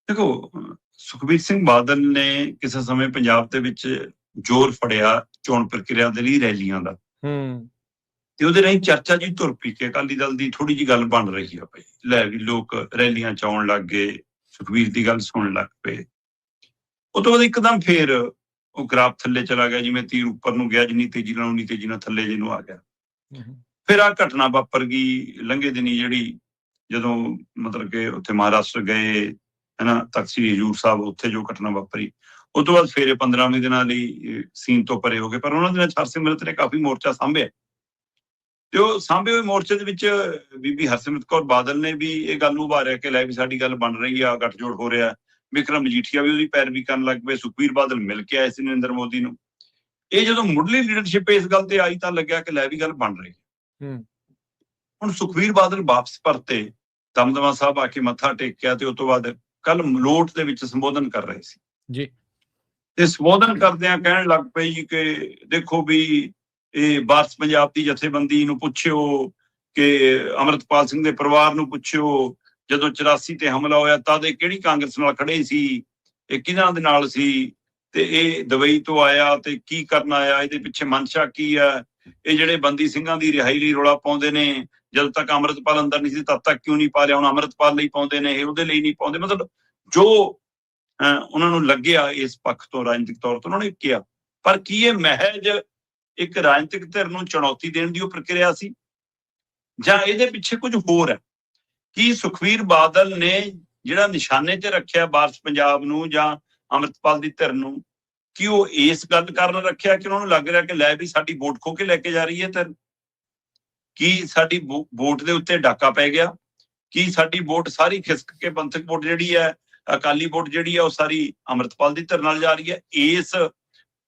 ਦੇਖੋ, ਸੁਖਬੀਰ ਸਿੰਘ ਬਾਦਲ ਨੇ ਕਿਸੇ ਸਮੇਂ ਪੰਜਾਬ ਦੇ ਵਿੱਚ ਜ਼ੋਰ ਫੜਿਆ ਚੋਣ ਪ੍ਰਕਿਰਿਆ ਦੇ ਲਈ ਰੈਲੀਆਂ ਦਾ, ਤੇ ਉਹਦੇ ਰਾਹੀਂ ਚਰਚਾ ਜੀ ਧੁਰ ਪੀ ਕੇ ਅਕਾਲੀ ਦਲ ਦੀ ਥੋੜੀ ਜਿਹੀ ਗੱਲ ਬਣ ਰਹੀ ਆ ਭਾਈ, ਲੈ ਵੀ ਲੋਕ ਰੈਲੀਆਂ ਚ ਆਉਣ ਲੱਗ ਗਏ, ਸੁਖਬੀਰ ਦੀ ਗੱਲ ਸੁਣਨ ਲੱਗ ਪਏ। ਉਹ ਤੋਂ ਬਾਅਦ ਇੱਕਦਮ ਫੇਰ ਉਹ ਗ੍ਰਾਫ ਥੱਲੇ ਚਲਾ ਗਿਆ, ਜਿਵੇਂ ਤੀਰ ਉੱਪਰ ਨੂੰ ਗਿਆ, ਜਿੰਨੀ ਤੇਜ਼ੀ ਨਾਲ ਉਨੀ ਤੇਜ਼ੀ ਨਾਲ ਥੱਲੇ ਜਿਹਨੂੰ ਆ ਗਿਆ। ਫਿਰ ਆਹ ਘਟਨਾ ਵਾਪਰ ਗਈ ਲੰਘੇ ਦਿਨੀ, ਜਿਹੜੀ ਜਦੋਂ ਮਤਲਬ ਕਿ ਉੱਥੇ ਮਹਾਰਾਸ਼ਟਰ ਗਏ ਹਨਾ, ਤਖ਼ਤ ਸ੍ਰੀ ਹਜ਼ੂਰ ਸਾਹਿਬ, ਉੱਥੇ ਜੋ ਘਟਨਾ ਵਾਪਰੀ, ਉਹ ਤੋਂ ਬਾਅਦ ਫੇਰ 15-20 ਦਿਨਾਂ ਲਈ ਸੀਨ ਤੋਂ ਪਰੇ ਹੋ ਗਏ। ਪਰ ਉਹਨਾਂ ਦਿਨਾਂ ਚ ਹਰਸਿਮਰਤ ਨੇ ਕਾਫੀ ਮੋਰਚਾ ਸਾਂਭਿਆ, ਤੇ ਉਹ ਸਾਂਭੇ ਹੋਏ ਮੋਰਚੇ ਦੇ ਵਿੱਚ ਬੀਬੀ ਹਰਸਿਮਰਤ ਕੌਰ ਬਾਦਲ ਨੇ ਵੀ ਇਹ ਗੱਲ ਨੂੰ ਉਭਾਰਿਆ ਕਿ ਲੈ ਵੀ ਸਾਡੀ ਗੱਲ ਬਣ ਰਹੀ ਆ, ਗੱਠਜੋੜ ਹੋ ਰਿਹਾ। ਵਿਕਰਮ ਮਜੀਠੀਆ ਵੀ ਉਹਦੀ ਪੈਰਵੀ ਕਰਨ ਲੱਗ ਪਏ, ਸੁਖਬੀਰ ਬਾਦਲ ਮਿਲ ਕੇ ਆਏ ਸੀ ਨਰਿੰਦਰ ਮੋਦੀ ਨੂੰ। ਇਹ ਜਦੋਂ ਮੁੱਢਲੀ ਲੀਡਰਸ਼ਿਪ ਇਸ ਗੱਲ ਤੇ ਆਈ ਤਾਂ ਲੱਗਿਆ ਕਿ ਲੈ ਵੀ ਗੱਲ ਬਣ ਰਹੀ ਹੈ। ਹੁਣ ਸੁਖਬੀਰ ਬਾਦਲ ਵਾਪਸ ਪਰਤੇ, ਦਮਦਮਾ ਸਾਹਿਬ ਆ ਕੇ ਮੱਥਾ ਟੇਕਿਆ, ਤੇ ਉਸ ਤੋਂ ਬਾਅਦ ਕੱਲ ਮਲੋਟ ਦੇ ਵਿੱਚ ਸੰਬੋਧਨ ਕਰ ਰਹੇ ਸੀ ਜੀ, ਤੇ ਸੰਬੋਧਨ ਕਰਦਿਆਂ ਕਹਿਣ ਲੱਗ ਪਏ ਜੀ ਕਿ ਦੇਖੋ ਵੀ ਇਹ ਵਾਰਸ ਪੰਜਾਬ ਦੀ ਜਥੇਬੰਦੀ ਨੂੰ ਪੁੱਛਿਓ, ਕਿ ਅੰਮ੍ਰਿਤਪਾਲ ਸਿੰਘ ਦੇ ਪਰਿਵਾਰ ਨੂੰ ਪੁੱਛਿਓ, ਜਦੋਂ 84 ਤੇ ਹਮਲਾ ਹੋਇਆ ਤਦ ਇਹ ਕਿਹੜੀ ਕਾਂਗਰਸ ਨਾਲ ਖੜੇ ਸੀ, ਇਹ ਕਿਹਨਾਂ ਦੇ ਨਾਲ ਸੀ, ਤੇ ਇਹ ਦੁਬਈ ਤੋਂ ਆਇਆ ਤੇ ਕੀ ਕਰਨ ਆਇਆ, ਇਹਦੇ ਪਿੱਛੇ ਮਨਸ਼ਾ ਕੀ ਹੈ, ਇਹ ਜਿਹੜੇ ਬੰਦੀ ਸਿੰਘਾਂ ਦੀ ਰਿਹਾਈ ਲਈ ਰੌਲਾ ਪਾਉਂਦੇ ਨੇ, ਜਦੋਂ ਤੱਕ ਅੰਮ੍ਰਿਤਪਾਲ ਅੰਦਰ ਨਹੀਂ ਸੀ ਤਦ ਤੱਕ ਕਿਉਂ ਨਹੀਂ ਪਾ ਲਿਆ, ਹੁਣ ਅੰਮ੍ਰਿਤਪਾਲ ਲਈ ਪਾਉਂਦੇ ਨੇ, ਇਹ ਉਹਦੇ ਲਈ ਨਹੀਂ ਪਾਉਂਦੇ। ਮਤਲਬ ਜੋ ਉਹਨਾਂ ਨੂੰ ਲੱਗਿਆ ਇਸ ਪੱਖ ਤੋਂ ਰਾਜਨੀਤਿਕ ਤੌਰ ਤੇ ਉਹਨਾਂ ਨੇ ਕਿਹਾ। ਪਰ ਕੀ ਇਹ ਮਹਿਜ ਇੱਕ ਰਾਜਨੀਤਿਕ ਧਿਰ ਨੂੰ ਚੁਣੌਤੀ ਦੇਣ ਦੀ ਉਹ ਪ੍ਰਕਿਰਿਆ ਸੀ, ਜਾਂ ਇਹਦੇ ਪਿੱਛੇ ਕੁਝ ਹੋਰ ਹੈ? ਕੀ ਸੁਖਬੀਰ ਬਾਦਲ ਨੇ ਜਿਹੜਾ ਨਿਸ਼ਾਨੇ ਤੇ ਰੱਖਿਆ ਵਾਰਸ ਪੰਜਾਬ ਨੂੰ ਜਾਂ ਅੰਮ੍ਰਿਤਪਾਲ ਦੀ ਧਿਰ ਨੂੰ, ਕੀ ਉਹ ਇਸ ਗੱਲ ਕਾਰਨ ਰੱਖਿਆ ਕਿ ਉਹਨਾਂ ਨੂੰ ਲੱਗ ਰਿਹਾ ਕਿ ਲੈ ਵੀ ਸਾਡੀ ਵੋਟ ਖੋ ਕੇ ਲੈ ਕੇ ਜਾ ਰਹੀ ਹੈ ਧਿਰ? ਕੀ ਸਾਡੀ ਵੋਟ ਦੇ ਉੱਤੇ ਡਾਕਾ ਪੈ ਗਿਆ? ਕੀ ਸਾਡੀ ਵੋਟ ਸਾਰੀ ਖਿਸਕ ਕੇ ਪੰਥਕ ਵੋਟ ਜਿਹੜੀ ਹੈ, ਅਕਾਲੀ ਵੋਟ ਜਿਹੜੀ ਹੈ, ਉਹ ਸਾਰੀ ਅੰਮ੍ਰਿਤਪਾਲ ਦੀ ਧਿਰ ਨਾਲ ਜਾ ਰਹੀ ਹੈ? ਇਸ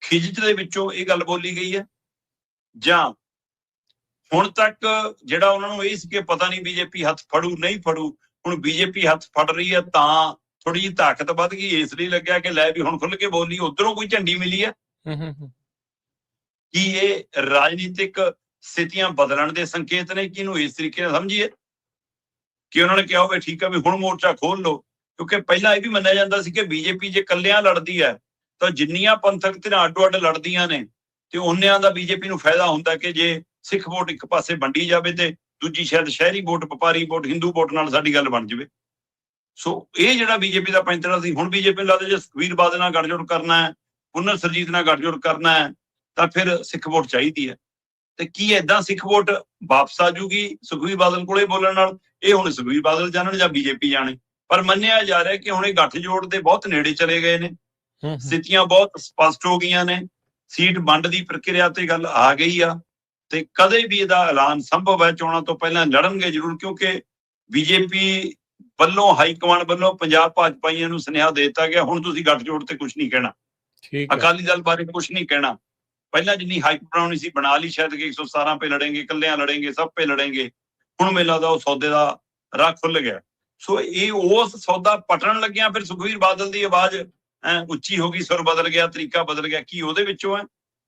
ਖਿਜਚ ਦੇ ਵਿੱਚੋਂ ਇਹ ਗੱਲ ਬੋਲੀ ਗਈ ਹੈ? ਜਾਂ ਹੁਣ ਤੱਕ ਜਿਹੜਾ ਉਹਨਾਂ ਨੂੰ ਇਹ ਸੀ ਕਿ ਪਤਾ ਨਹੀਂ ਬੀਜੇਪੀ ਹੱਥ ਫੜੂ ਨਹੀਂ ਫੜੂ, ਹੁਣ ਬੀਜੇਪੀ ਹੱਥ ਫੜ ਰਹੀ ਹੈ ਤਾਂ ਥੋੜੀ ਜਿਹੀ ਤਾਕਤ ਵੱਧ ਗਈ, ਇਸ ਲਈ ਲੱਗਿਆ ਕਿ ਲੈ ਵੀ ਹੁਣ ਖੁੱਲ ਕੇ ਬੋਲੀ, ਉਧਰੋਂ ਕੋਈ ਝੰਡੀ ਮਿਲੀ ਹੈ? ਕੀ ਇਹ ਰਾਜਨੀਤਿਕ ਸਥਿਤੀਆਂ ਬਦਲਣ ਦੇ ਸੰਕੇਤ ਨੇ? ਕਿ ਇਹਨੂੰ ਇਸ ਤਰੀਕੇ ਨਾਲ ਸਮਝੀਏ ਕਿ ਉਹਨਾਂ ਨੇ ਕਿਹਾ ਹੋਵੇ ਠੀਕ ਹੈ ਵੀ ਹੁਣ ਮੋਰਚਾ ਖੋਲ ਲਓ? ਕਿਉਂਕਿ ਪਹਿਲਾਂ ਇਹ ਵੀ ਮੰਨਿਆ ਜਾਂਦਾ ਸੀ ਕਿ ਬੀਜੇਪੀ ਜੇ ਇਕੱਲਿਆਂ ਲੜਦੀ ਹੈ ਤਾਂ ਜਿੰਨੀਆਂ ਪੰਥਕ ਧਿਰਾਂ ਅੱਡੋ-ਅੱਡ ਲੜਦੀਆਂ ਨੇ ਤੇ ਉਹਨਿਆਂ ਦਾ ਬੀਜੇਪੀ ਨੂੰ ਫਾਇਦਾ ਹੁੰਦਾ ਕਿ ਜੇ ਸਿੱਖ ਵੋਟ ਇੱਕ ਪਾਸੇ ਵੰਡੀ ਜਾਵੇ ਤੇ ਦੂਜੀ ਸ਼ਾਇਦ ਸ਼ਹਿਰੀ ਵੋਟ, ਵਪਾਰੀ ਵੋਟ, ਹਿੰਦੂ ਵੋਟ ਨਾਲ ਸਾਡੀ ਗੱਲ ਬਣ ਜਾਵੇ। ਸੋ ਇਹ ਜਿਹੜਾ ਬੀਜੇਪੀ ਦਾ ਪੈਂਤੜਾ ਸੀ, ਹੁਣ ਬੀਜੇਪੀ ਨੂੰ ਲੱਗਦਾ ਜੇ ਸੁਖਬੀਰ ਬਾਦਲ ਨਾਲ ਗੱਠਜੋੜ ਕਰਨਾ ਹੈ, ਪੁਨਰ ਸਰਜੀਤ ਨਾਲ ਗੱਠਜੋੜ ਕਰਨਾ ਹੈ, ਤਾਂ ਫਿਰ ਸਿੱਖ ਵੋਟ ਚਾਹੀਦੀ ਹੈ। ਤੇ ਕੀ ਏਦਾਂ ਸਿੱਖ ਵੋਟ ਵਾਪਸ ਆ ਜੂਗੀ ਸੁਖਬੀਰ ਬਾਦਲ ਕੋਲੇ ਬੋਲਣ ਨਾਲ? ਇਹ ਹੁਣ ਸੁਖਬੀਰ ਬਾਦਲ ਜਾਣਨ ਜਾਂ ਬੀਜੇਪੀ ਜਾਣੇ, ਪਰ ਮੰਨਿਆ ਜਾ ਰਿਹਾ ਕਿ ਹੁਣ ਇਹ ਗੱਠਜੋੜ ਦੇ ਬਹੁਤ ਨੇੜੇ ਚਲੇ ਗਏ ਨੇ, ਸਥਿਤੀਆਂ ਬਹੁਤ ਸਪਸ਼ਟ ਹੋ ਗਈਆਂ ਨੇ, ਸੀਟ ਵੰਡ ਦੀ ਪ੍ਰਕਿਰਿਆ ਤੇ ਗੱਲ ਆ ਗਈ ਆ, ਤੇ ਕਦੇ ਵੀ ਇਹਦਾ ਐਲਾਨ ਸੰਭਵ ਹੈ ਚੋਣਾਂ ਤੋਂ ਪਹਿਲਾਂ ਲੜਨਗੇ ਜ਼ਰੂਰ, ਕਿਉਂਕਿ ਬੀਜੇਪੀ ਵੱਲੋਂ ਹਾਈ ਕਮਾਂਡ ਵੱਲੋਂ ਪੰਜਾਬ ਭਾਜਪਾਈਆਂ ਨੂੰ ਸੁਨੇਹਾ ਦੇ ਦਿੱਤਾ ਗਿਆ ਹੁਣ ਤੁਸੀਂ ਗੱਠਜੋੜ ਤੇ ਕੁਝ ਨਹੀਂ ਕਹਿਣਾ, ਅਕਾਲੀ ਦਲ ਬਾਰੇ ਕੁਝ ਨਹੀਂ ਕਹਿਣਾ। ਪਹਿਲਾਂ ਜਿੰਨੀ ਹਾਈਪ ਬਣਾਉਣੀ ਸੀ ਬਣਾ ਲਈ, ਸ਼ਾਇਦ ਕਿ 117 ਪੇ ਲੜेंगे, ਕੱਲਿਆਂ ਲੜेंगे, ਸਭ ਪੇ ਲੜेंगे। ਹੁਣ ਮੈਨੂੰ ਲੱਗਦਾ ਉਹ ਸੌਦੇ ਦਾ ਰਾਹ ਖੁੱਲ ਗਿਆ। ਸੋ ਇਹ ਉਸ ਸੌਦਾ ਪਟਣ ਲੱਗਿਆ, ਫਿਰ ਸੁਖਬੀਰ ਬਾਦਲ ਦੀ ਆਵਾਜ਼ ਉੱਚੀ ਹੋ ਗਈ, ਸੁਰ ਬਦਲ ਗਿਆ, ਤਰੀਕਾ ਬਦਲ ਗਿਆ। ਕੀ ਉਹਦੇ ਵਿੱਚੋਂ ਹੈ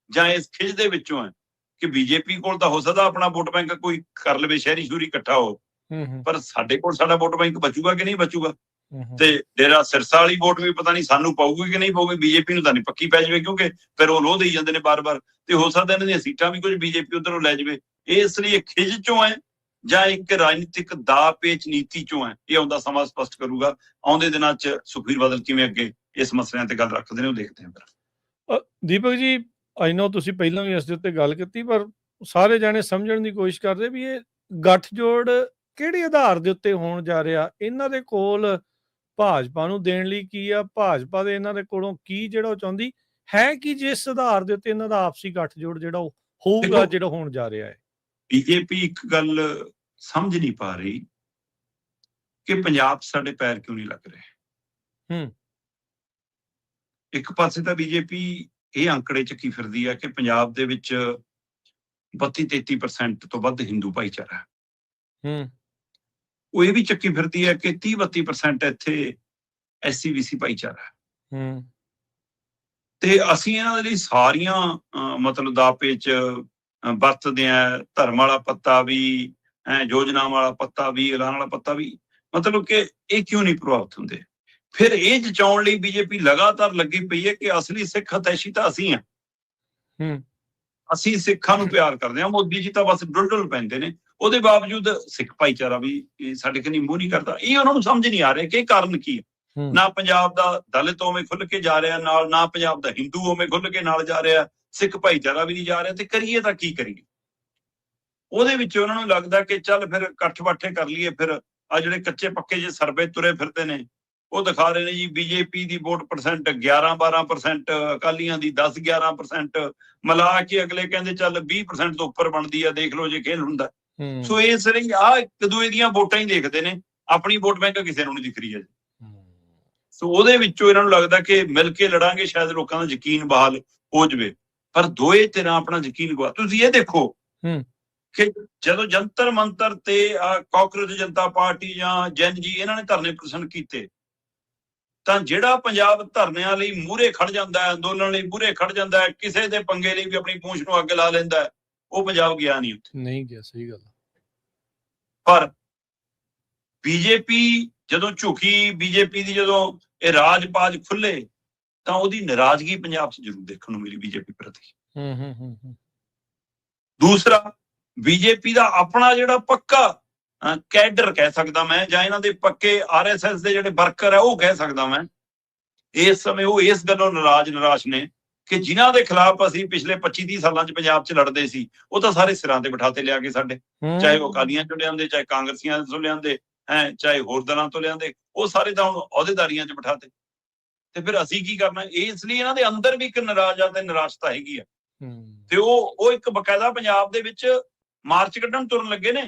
ਜਾਂ ਇਸ ਖਿੱਚ ਦੇ ਵਿੱਚੋਂ ਹੈ ਕਿ ਬੀਜੇਪੀ ਕੋਲ ਤਾਂ ਹੋ ਸਕਦਾ ਆਪਣਾ ਵੋਟ ਬੈਂਕ ਕੋਈ ਕਰ ਲਵੇ, ਸ਼ਹਿਰੀ ਸ਼ੂਰੀ ਇਕੱਠਾ ਹੋ, ਪਰ ਸਾਡੇ ਕੋਲ ਸਾਡਾ ਵੋਟ ਬੈਂਕ ਬਚੂਗਾ ਕਿ ਨਹੀਂ ਬਚੂਗਾ? ਤੇ ਡੇਰਾ ਸਿਰਸਾ ਵਾਲੀ ਵੋਟ ਵੀ ਪਤਾ ਨਹੀਂ ਸਾਨੂੰ ਪਾਊਗੀ ਕਿ ਨਹੀਂ ਪਾਊਗੀ, ਬੀਜੇਪੀ ਨੂੰ ਤਾਂ ਨਹੀਂ ਪੱਕੀ ਪੈ ਜਾਵੇ, ਕਿਉਂਕਿ ਫਿਰ ਉਹ ਲੋਹ ਦੇਈ ਜਾਂਦੇ ਨੇ ਬਾਰ-ਬਾਰ, ਤੇ ਹੋ ਸਕਦਾ ਇਹਨਾਂ ਦੀਆਂ ਸੀਟਾਂ ਵੀ ਕੁਝ ਬੀਜੇਪੀ ਉਧਰੋਂ ਲੈ ਜਾਵੇ। ਇਸ ਲਈ ਖਿੱਚ ਚੋਂ ਹੈ ਜਾਂ ਇੱਕ ਰਾਜਨੀਤਿਕ ਦਾ ਪੇਚ ਨੀਤੀ ਚੋਂ ਹੈ, ਇਹ ਆਉਂਦਾ ਸਮਾਂ ਸਪਸ਼ਟ ਕਰੂਗਾ। ਆਉਂਦੇ ਦਿਨਾਂ 'ਚ ਸੁਖਬੀਰ ਬਾਦਲ ਕਿਵੇਂ ਅੱਗੇ ਇਸ ਮਸਲਿਆਂ ਤੇ ਗੱਲ ਰੱਖਦੇ ਨੇ, ਉਹ ਦੇਖਦੇ ਹਾਂ। ਦੀਪਕ ਜੀ, ਆਈ ਨੋ ਤੁਸੀਂ ਪਹਿਲਾਂ ਵੀ ਇਸ ਦੇ ਉੱਤੇ ਗੱਲ ਕੀਤੀ, ਪਰ ਸਾਰੇ ਜਾਣੇ ਸਮਝਣ ਦੀ ਕੋਸ਼ਿਸ਼ ਕਰਦੇ ਵੀ ਇਹ ਗੱਠਜੋੜ ਕਿਹੜੇ ਆਧਾਰ ਦੇ ਉੱਤੇ ਹੋਣ ਜਾ ਰਿਹਾ, ਇਹਨਾਂ ਦੇ ਕੋਲ ਭਾਜਪਾ ਨੂੰ ਦੇਣ ਲਈ ਕੀ ਆ, ਭਾਜਪਾ ਦੇ ਇਹਨਾਂ ਦੇ ਕੋਲੋਂ ਕੀ ਜਿਹੜਾ ਉਹ ਚਾਹੁੰਦੀ ਹੈ, ਕਿ ਜਿਸ ਆਧਾਰ ਦੇ ਉੱਤੇ ਇਹਨਾਂ ਦਾ ਆਪਸੀ ਗੱਠਜੋੜ ਜਿਹੜਾ ਉਹ ਹੋਊਗਾ ਦੇਖੋ, ਜਿਹੜਾ ਹੋਣ ਜਾ ਰਿਹਾ ਹੈ? ਬੀਜੇਪੀ ਇੱਕ ਗੱਲ ਸਮਝ ਨਹੀਂ ਪਾ ਰਹੀ ਕਿ ਪੰਜਾਬ 'ਚ ਸਾਡੇ ਪੈਰ ਕਿਉਂ ਨਹੀਂ ਲੱਗ ਰਹੇ। ਹੂੰ। ਇੱਕ ਪਾਸੇ ਤਾਂ ਬੀਜੇਪੀ ਇਹ ਅੰਕੜੇ ਚੱਕੀ ਫਿਰਦੀ ਹੈ ਕਿ ਪੰਜਾਬ ਦੇ ਵਿੱਚ 32-33% ਤੋਂ ਵੱਧ ਹਿੰਦੂ ਭਾਈਚਾਰਾ ਹੈ। ਹੂੰ। ਉਹ ਇਹ ਵੀ ਚੱਕੀ ਫਿਰਦੀ ਹੈ ਕਿ 30-32% ਇੱਥੇ SC-BC ਭਾਈਚਾਰਾ ਹੈ। ਹੂੰ। ਤੇ ਅਸੀਂ ਇਹਨਾਂ ਦੇ ਲਈ ਸਾਰੀਆਂ ਮਤਲਬ ਦਾਅਵੇ 'ਚ ਵਰਤਦੇ ਆ, ਧਰਮ ਵਾਲਾ ਪੱਤਾ ਵੀ, ਯੋਜਨਾ ਵਾਲਾ ਪੱਤਾ ਵੀ, ਐਲਾਨ ਵਾਲਾ ਪੱਤਾ ਵੀ, ਮਤਲਬ ਕਿ ਇਹ ਕਿਉਂ ਨਹੀਂ ਪ੍ਰਭਾਵਿਤ ਹੁੰਦੇ। ਫਿਰ ਇਹ ਜਚਾਉਣ ਲਈ ਬੀਜੇਪੀ ਲਗਾਤਾਰ ਲੱਗੀ ਪਈ ਹੈ ਕਿ ਅਸਲੀ ਸਿੱਖ ਹਿਤੈਸ਼ੀ ਤਾਂ ਅਸੀਂ ਹਾਂ। ਹੂੰ। ਅਸੀਂ ਸਿੱਖਾਂ ਨੂੰ ਪਿਆਰ ਕਰਦੇ ਹਾਂ। ਮੋਦੀ ਜੀ ਤਾਂ ਬਸ ਡੁੱਲ ਪੈਂਦੇ ਨੇ, ਉਹਦੇ ਬਾਵਜੂਦ ਸਿੱਖ ਭਾਈਚਾਰਾ ਵੀ ਸਾਡੇ ਕਨੀ ਮੂੰਹ ਨਹੀਂ ਕਰਦਾ। ਇਹ ਉਹਨਾਂ ਨੂੰ ਸਮਝ ਨਹੀਂ ਆ ਰਿਹਾ ਕਿ ਇਹ ਕਾਰਨ ਕੀ ਹੈ। ਨਾ ਪੰਜਾਬ ਦਾ ਦਲਿਤ ਉਵੇਂ ਖੁੱਲ ਕੇ ਜਾ ਰਿਹਾ ਨਾਲ, ਨਾ ਪੰਜਾਬ ਦਾ ਹਿੰਦੂ ਉਵੇਂ ਖੁੱਲ ਕੇ ਨਾਲ ਜਾ ਰਿਹਾ, ਸਿੱਖ ਭਾਈਚਾਰਾ ਵੀ ਨਹੀਂ ਜਾ ਰਿਹਾ। ਤੇ ਕਰੀਏ ਤਾਂ ਕੀ ਕਰੀਏ। ਉਹਦੇ ਵਿੱਚ ਉਹਨਾਂ ਨੂੰ ਲੱਗਦਾ ਕਿ ਚੱਲ ਫਿਰ ਇਕੱਠ ਬਾਠੇ ਕਰ ਲਈਏ। ਫਿਰ ਆ ਜਿਹੜੇ ਕੱਚੇ ਪੱਕੇ ਜੇ ਸਰਵੇ ਤੁਰੇ ਫਿਰਦੇ ਨੇ ਉਹ ਦਿਖਾ ਰਹੇ ਨੇ ਜੀ ਬੀਜੇਪੀ ਦੀ ਵੋਟ ਪਰਸੈਂਟ 11-12%, ਅਕਾਲੀਆਂ ਦੀ 10-11%, ਮਿਲਾ ਕੇ ਅਗਲੇ ਕਹਿੰਦੇ ਚੱਲ 20% ਤੋਂ ਉੱਪਰ ਬਣਦੀ ਆ, ਦੇਖ ਲਓ ਜੇ ਖੇਲ ਹੁੰਦਾ। ਸੋ ਇਸ ਲਈ ਆ ਇੱਕ ਦੂਏ ਦੀਆਂ ਵੋਟਾਂ ਹੀ ਦੇਖਦੇ ਨੇ, ਆਪਣੀ ਵੋਟ ਬੈਂਕ ਕਿਸੇ ਨੂੰ ਨਹੀਂ ਦਿਖ ਰਹੀ ਹੈ। ਸੋ ਉਹਦੇ ਵਿੱਚੋਂ ਇਹਨਾਂ ਨੂੰ ਲੱਗਦਾ ਕਿ ਮਿਲ ਕੇ ਲੜਾਂਗੇ ਸ਼ਾਇਦ ਲੋਕਾਂ ਦਾ ਯਕੀਨ ਬਹਾਲ ਹੋ ਜਾਵੇ। ਪਰ ਦੋਏ ਧਿਰਾਂ ਆਪਣਾ ਯਕੀਨ ਗਵਾ। ਤੁਸੀਂ ਇਹ ਦੇਖੋ ਕਿ ਜਦੋਂ ਜੰਤਰ ਮੰਤਰ ਤੇ ਕਾਂਗਰਸ ਜਨਤਾ ਪਾਰਟੀ ਜਾਂ ਜਨ ਜੀ ਇਹਨਾਂ ਨੇ ਧਰਨੇ ਪ੍ਰਦਰਸ਼ਨ ਕੀਤੇ, ਤਾਂ ਜਿਹੜਾ ਪੰਜਾਬ ਧਰਨਿਆਂ ਲਈ ਮੂਹਰੇ ਖੜ ਜਾਂਦਾ ਹੈ, ਅੰਦੋਲਨ ਲਈ ਮੂਹਰੇ ਖੜ ਜਾਂਦਾ ਹੈ, ਕਿਸੇ ਦੇ ਪੰਗੇ ਲਈ ਵੀ ਆਪਣੀ ਪੂੰਛ ਨੂੰ ਅੱਗ ਲਾ ਲੈਂਦਾ, ਉਹ ਪੰਜਾਬ ਗਿਆ ਨਹੀਂ ਉੱਥੇ। ਨਹੀਂ ਗਿਆ, ਸਹੀ ਗੱਲ। ਪਰ ਬੀਜੇਪੀ ਜਦੋਂ ਝੁਕੀ, ਬੀਜੇਪੀ ਦੀ ਜਦੋਂ ਇਹ ਰਾਜ-ਪਾਜ ਖੁੱਲੇ, ਤਾਂ ਉਹਦੀ ਨਾਰਾਜ਼ਗੀ ਪੰਜਾਬ 'ਚ ਜ਼ਰੂਰ ਦੇਖਣ ਨੂੰ ਮਿਲੀ ਬੀਜੇਪੀ ਪ੍ਰਤੀ। ਦੂਸਰਾ, ਬੀਜੇਪੀ ਦਾ ਆਪਣਾ ਜਿਹੜਾ ਪੱਕਾ ਕੈਡਰ ਕਹਿ ਸਕਦਾ ਮੈਂ, ਜਾਂ ਇਹਨਾਂ ਦੇ ਪੱਕੇ RSS ਦੇ ਜਿਹੜੇ ਵਰਕਰ ਹੈ ਉਹ ਕਹਿ ਸਕਦਾ ਮੈਂ, ਇਸ ਸਮੇਂ ਉਹ ਇਸ ਗੱਲੋਂ ਨਿਰਾਸ਼ ਨੇ ਕਿ ਜਿਨ੍ਹਾਂ ਦੇ ਖਿਲਾਫ ਅਸੀਂ ਪਿਛਲੇ 25-30 ਸਾਲਾਂ 'ਚ ਪੰਜਾਬ 'ਚ ਲੜਦੇ ਸੀ, ਉਹ ਤਾਂ ਸਾਰੇ ਸਿਰਾਂ ਤੇ ਬਿਠਾਤੇ ਲਿਆ ਕੇ ਸਾਡੇ, ਚਾਹੇ ਉਹ ਅਕਾਲੀਆਂ 'ਚੋਂ ਲਿਆਂਦੇ, ਚਾਹੇ ਕਾਂਗਰਸੀਆਂ ਤੋਂ ਲਿਆਂਦੇ, ਚਾਹੇ ਹੋਰ ਦਲਾਂ ਤੋਂ ਲਿਆਂਦੇ, ਉਹ ਸਾਰੇ ਤਾਂ ਹੁਣ ਅਹੁਦੇਦਾਰੀਆਂ 'ਚ ਬਿਠਾਤੇ। ਤੇ ਫਿਰ ਅਸੀਂ ਕੀ ਕਰਨਾ। ਇਸ ਲਈ ਇਹਨਾਂ ਦੇ ਅੰਦਰ ਵੀ ਇੱਕ ਨਾਰਾਜ਼ਾ ਤੇ ਨਿਰਾਸ਼ਤਾ ਹੈਗੀ ਆ। ਤੇ ਉਹ ਇੱਕ ਬਕਾਇਦਾ ਪੰਜਾਬ ਦੇ ਵਿੱਚ ਮਾਰਚ ਕੱਢਣ ਤੁਰਨ ਲੱਗੇ ਨੇ,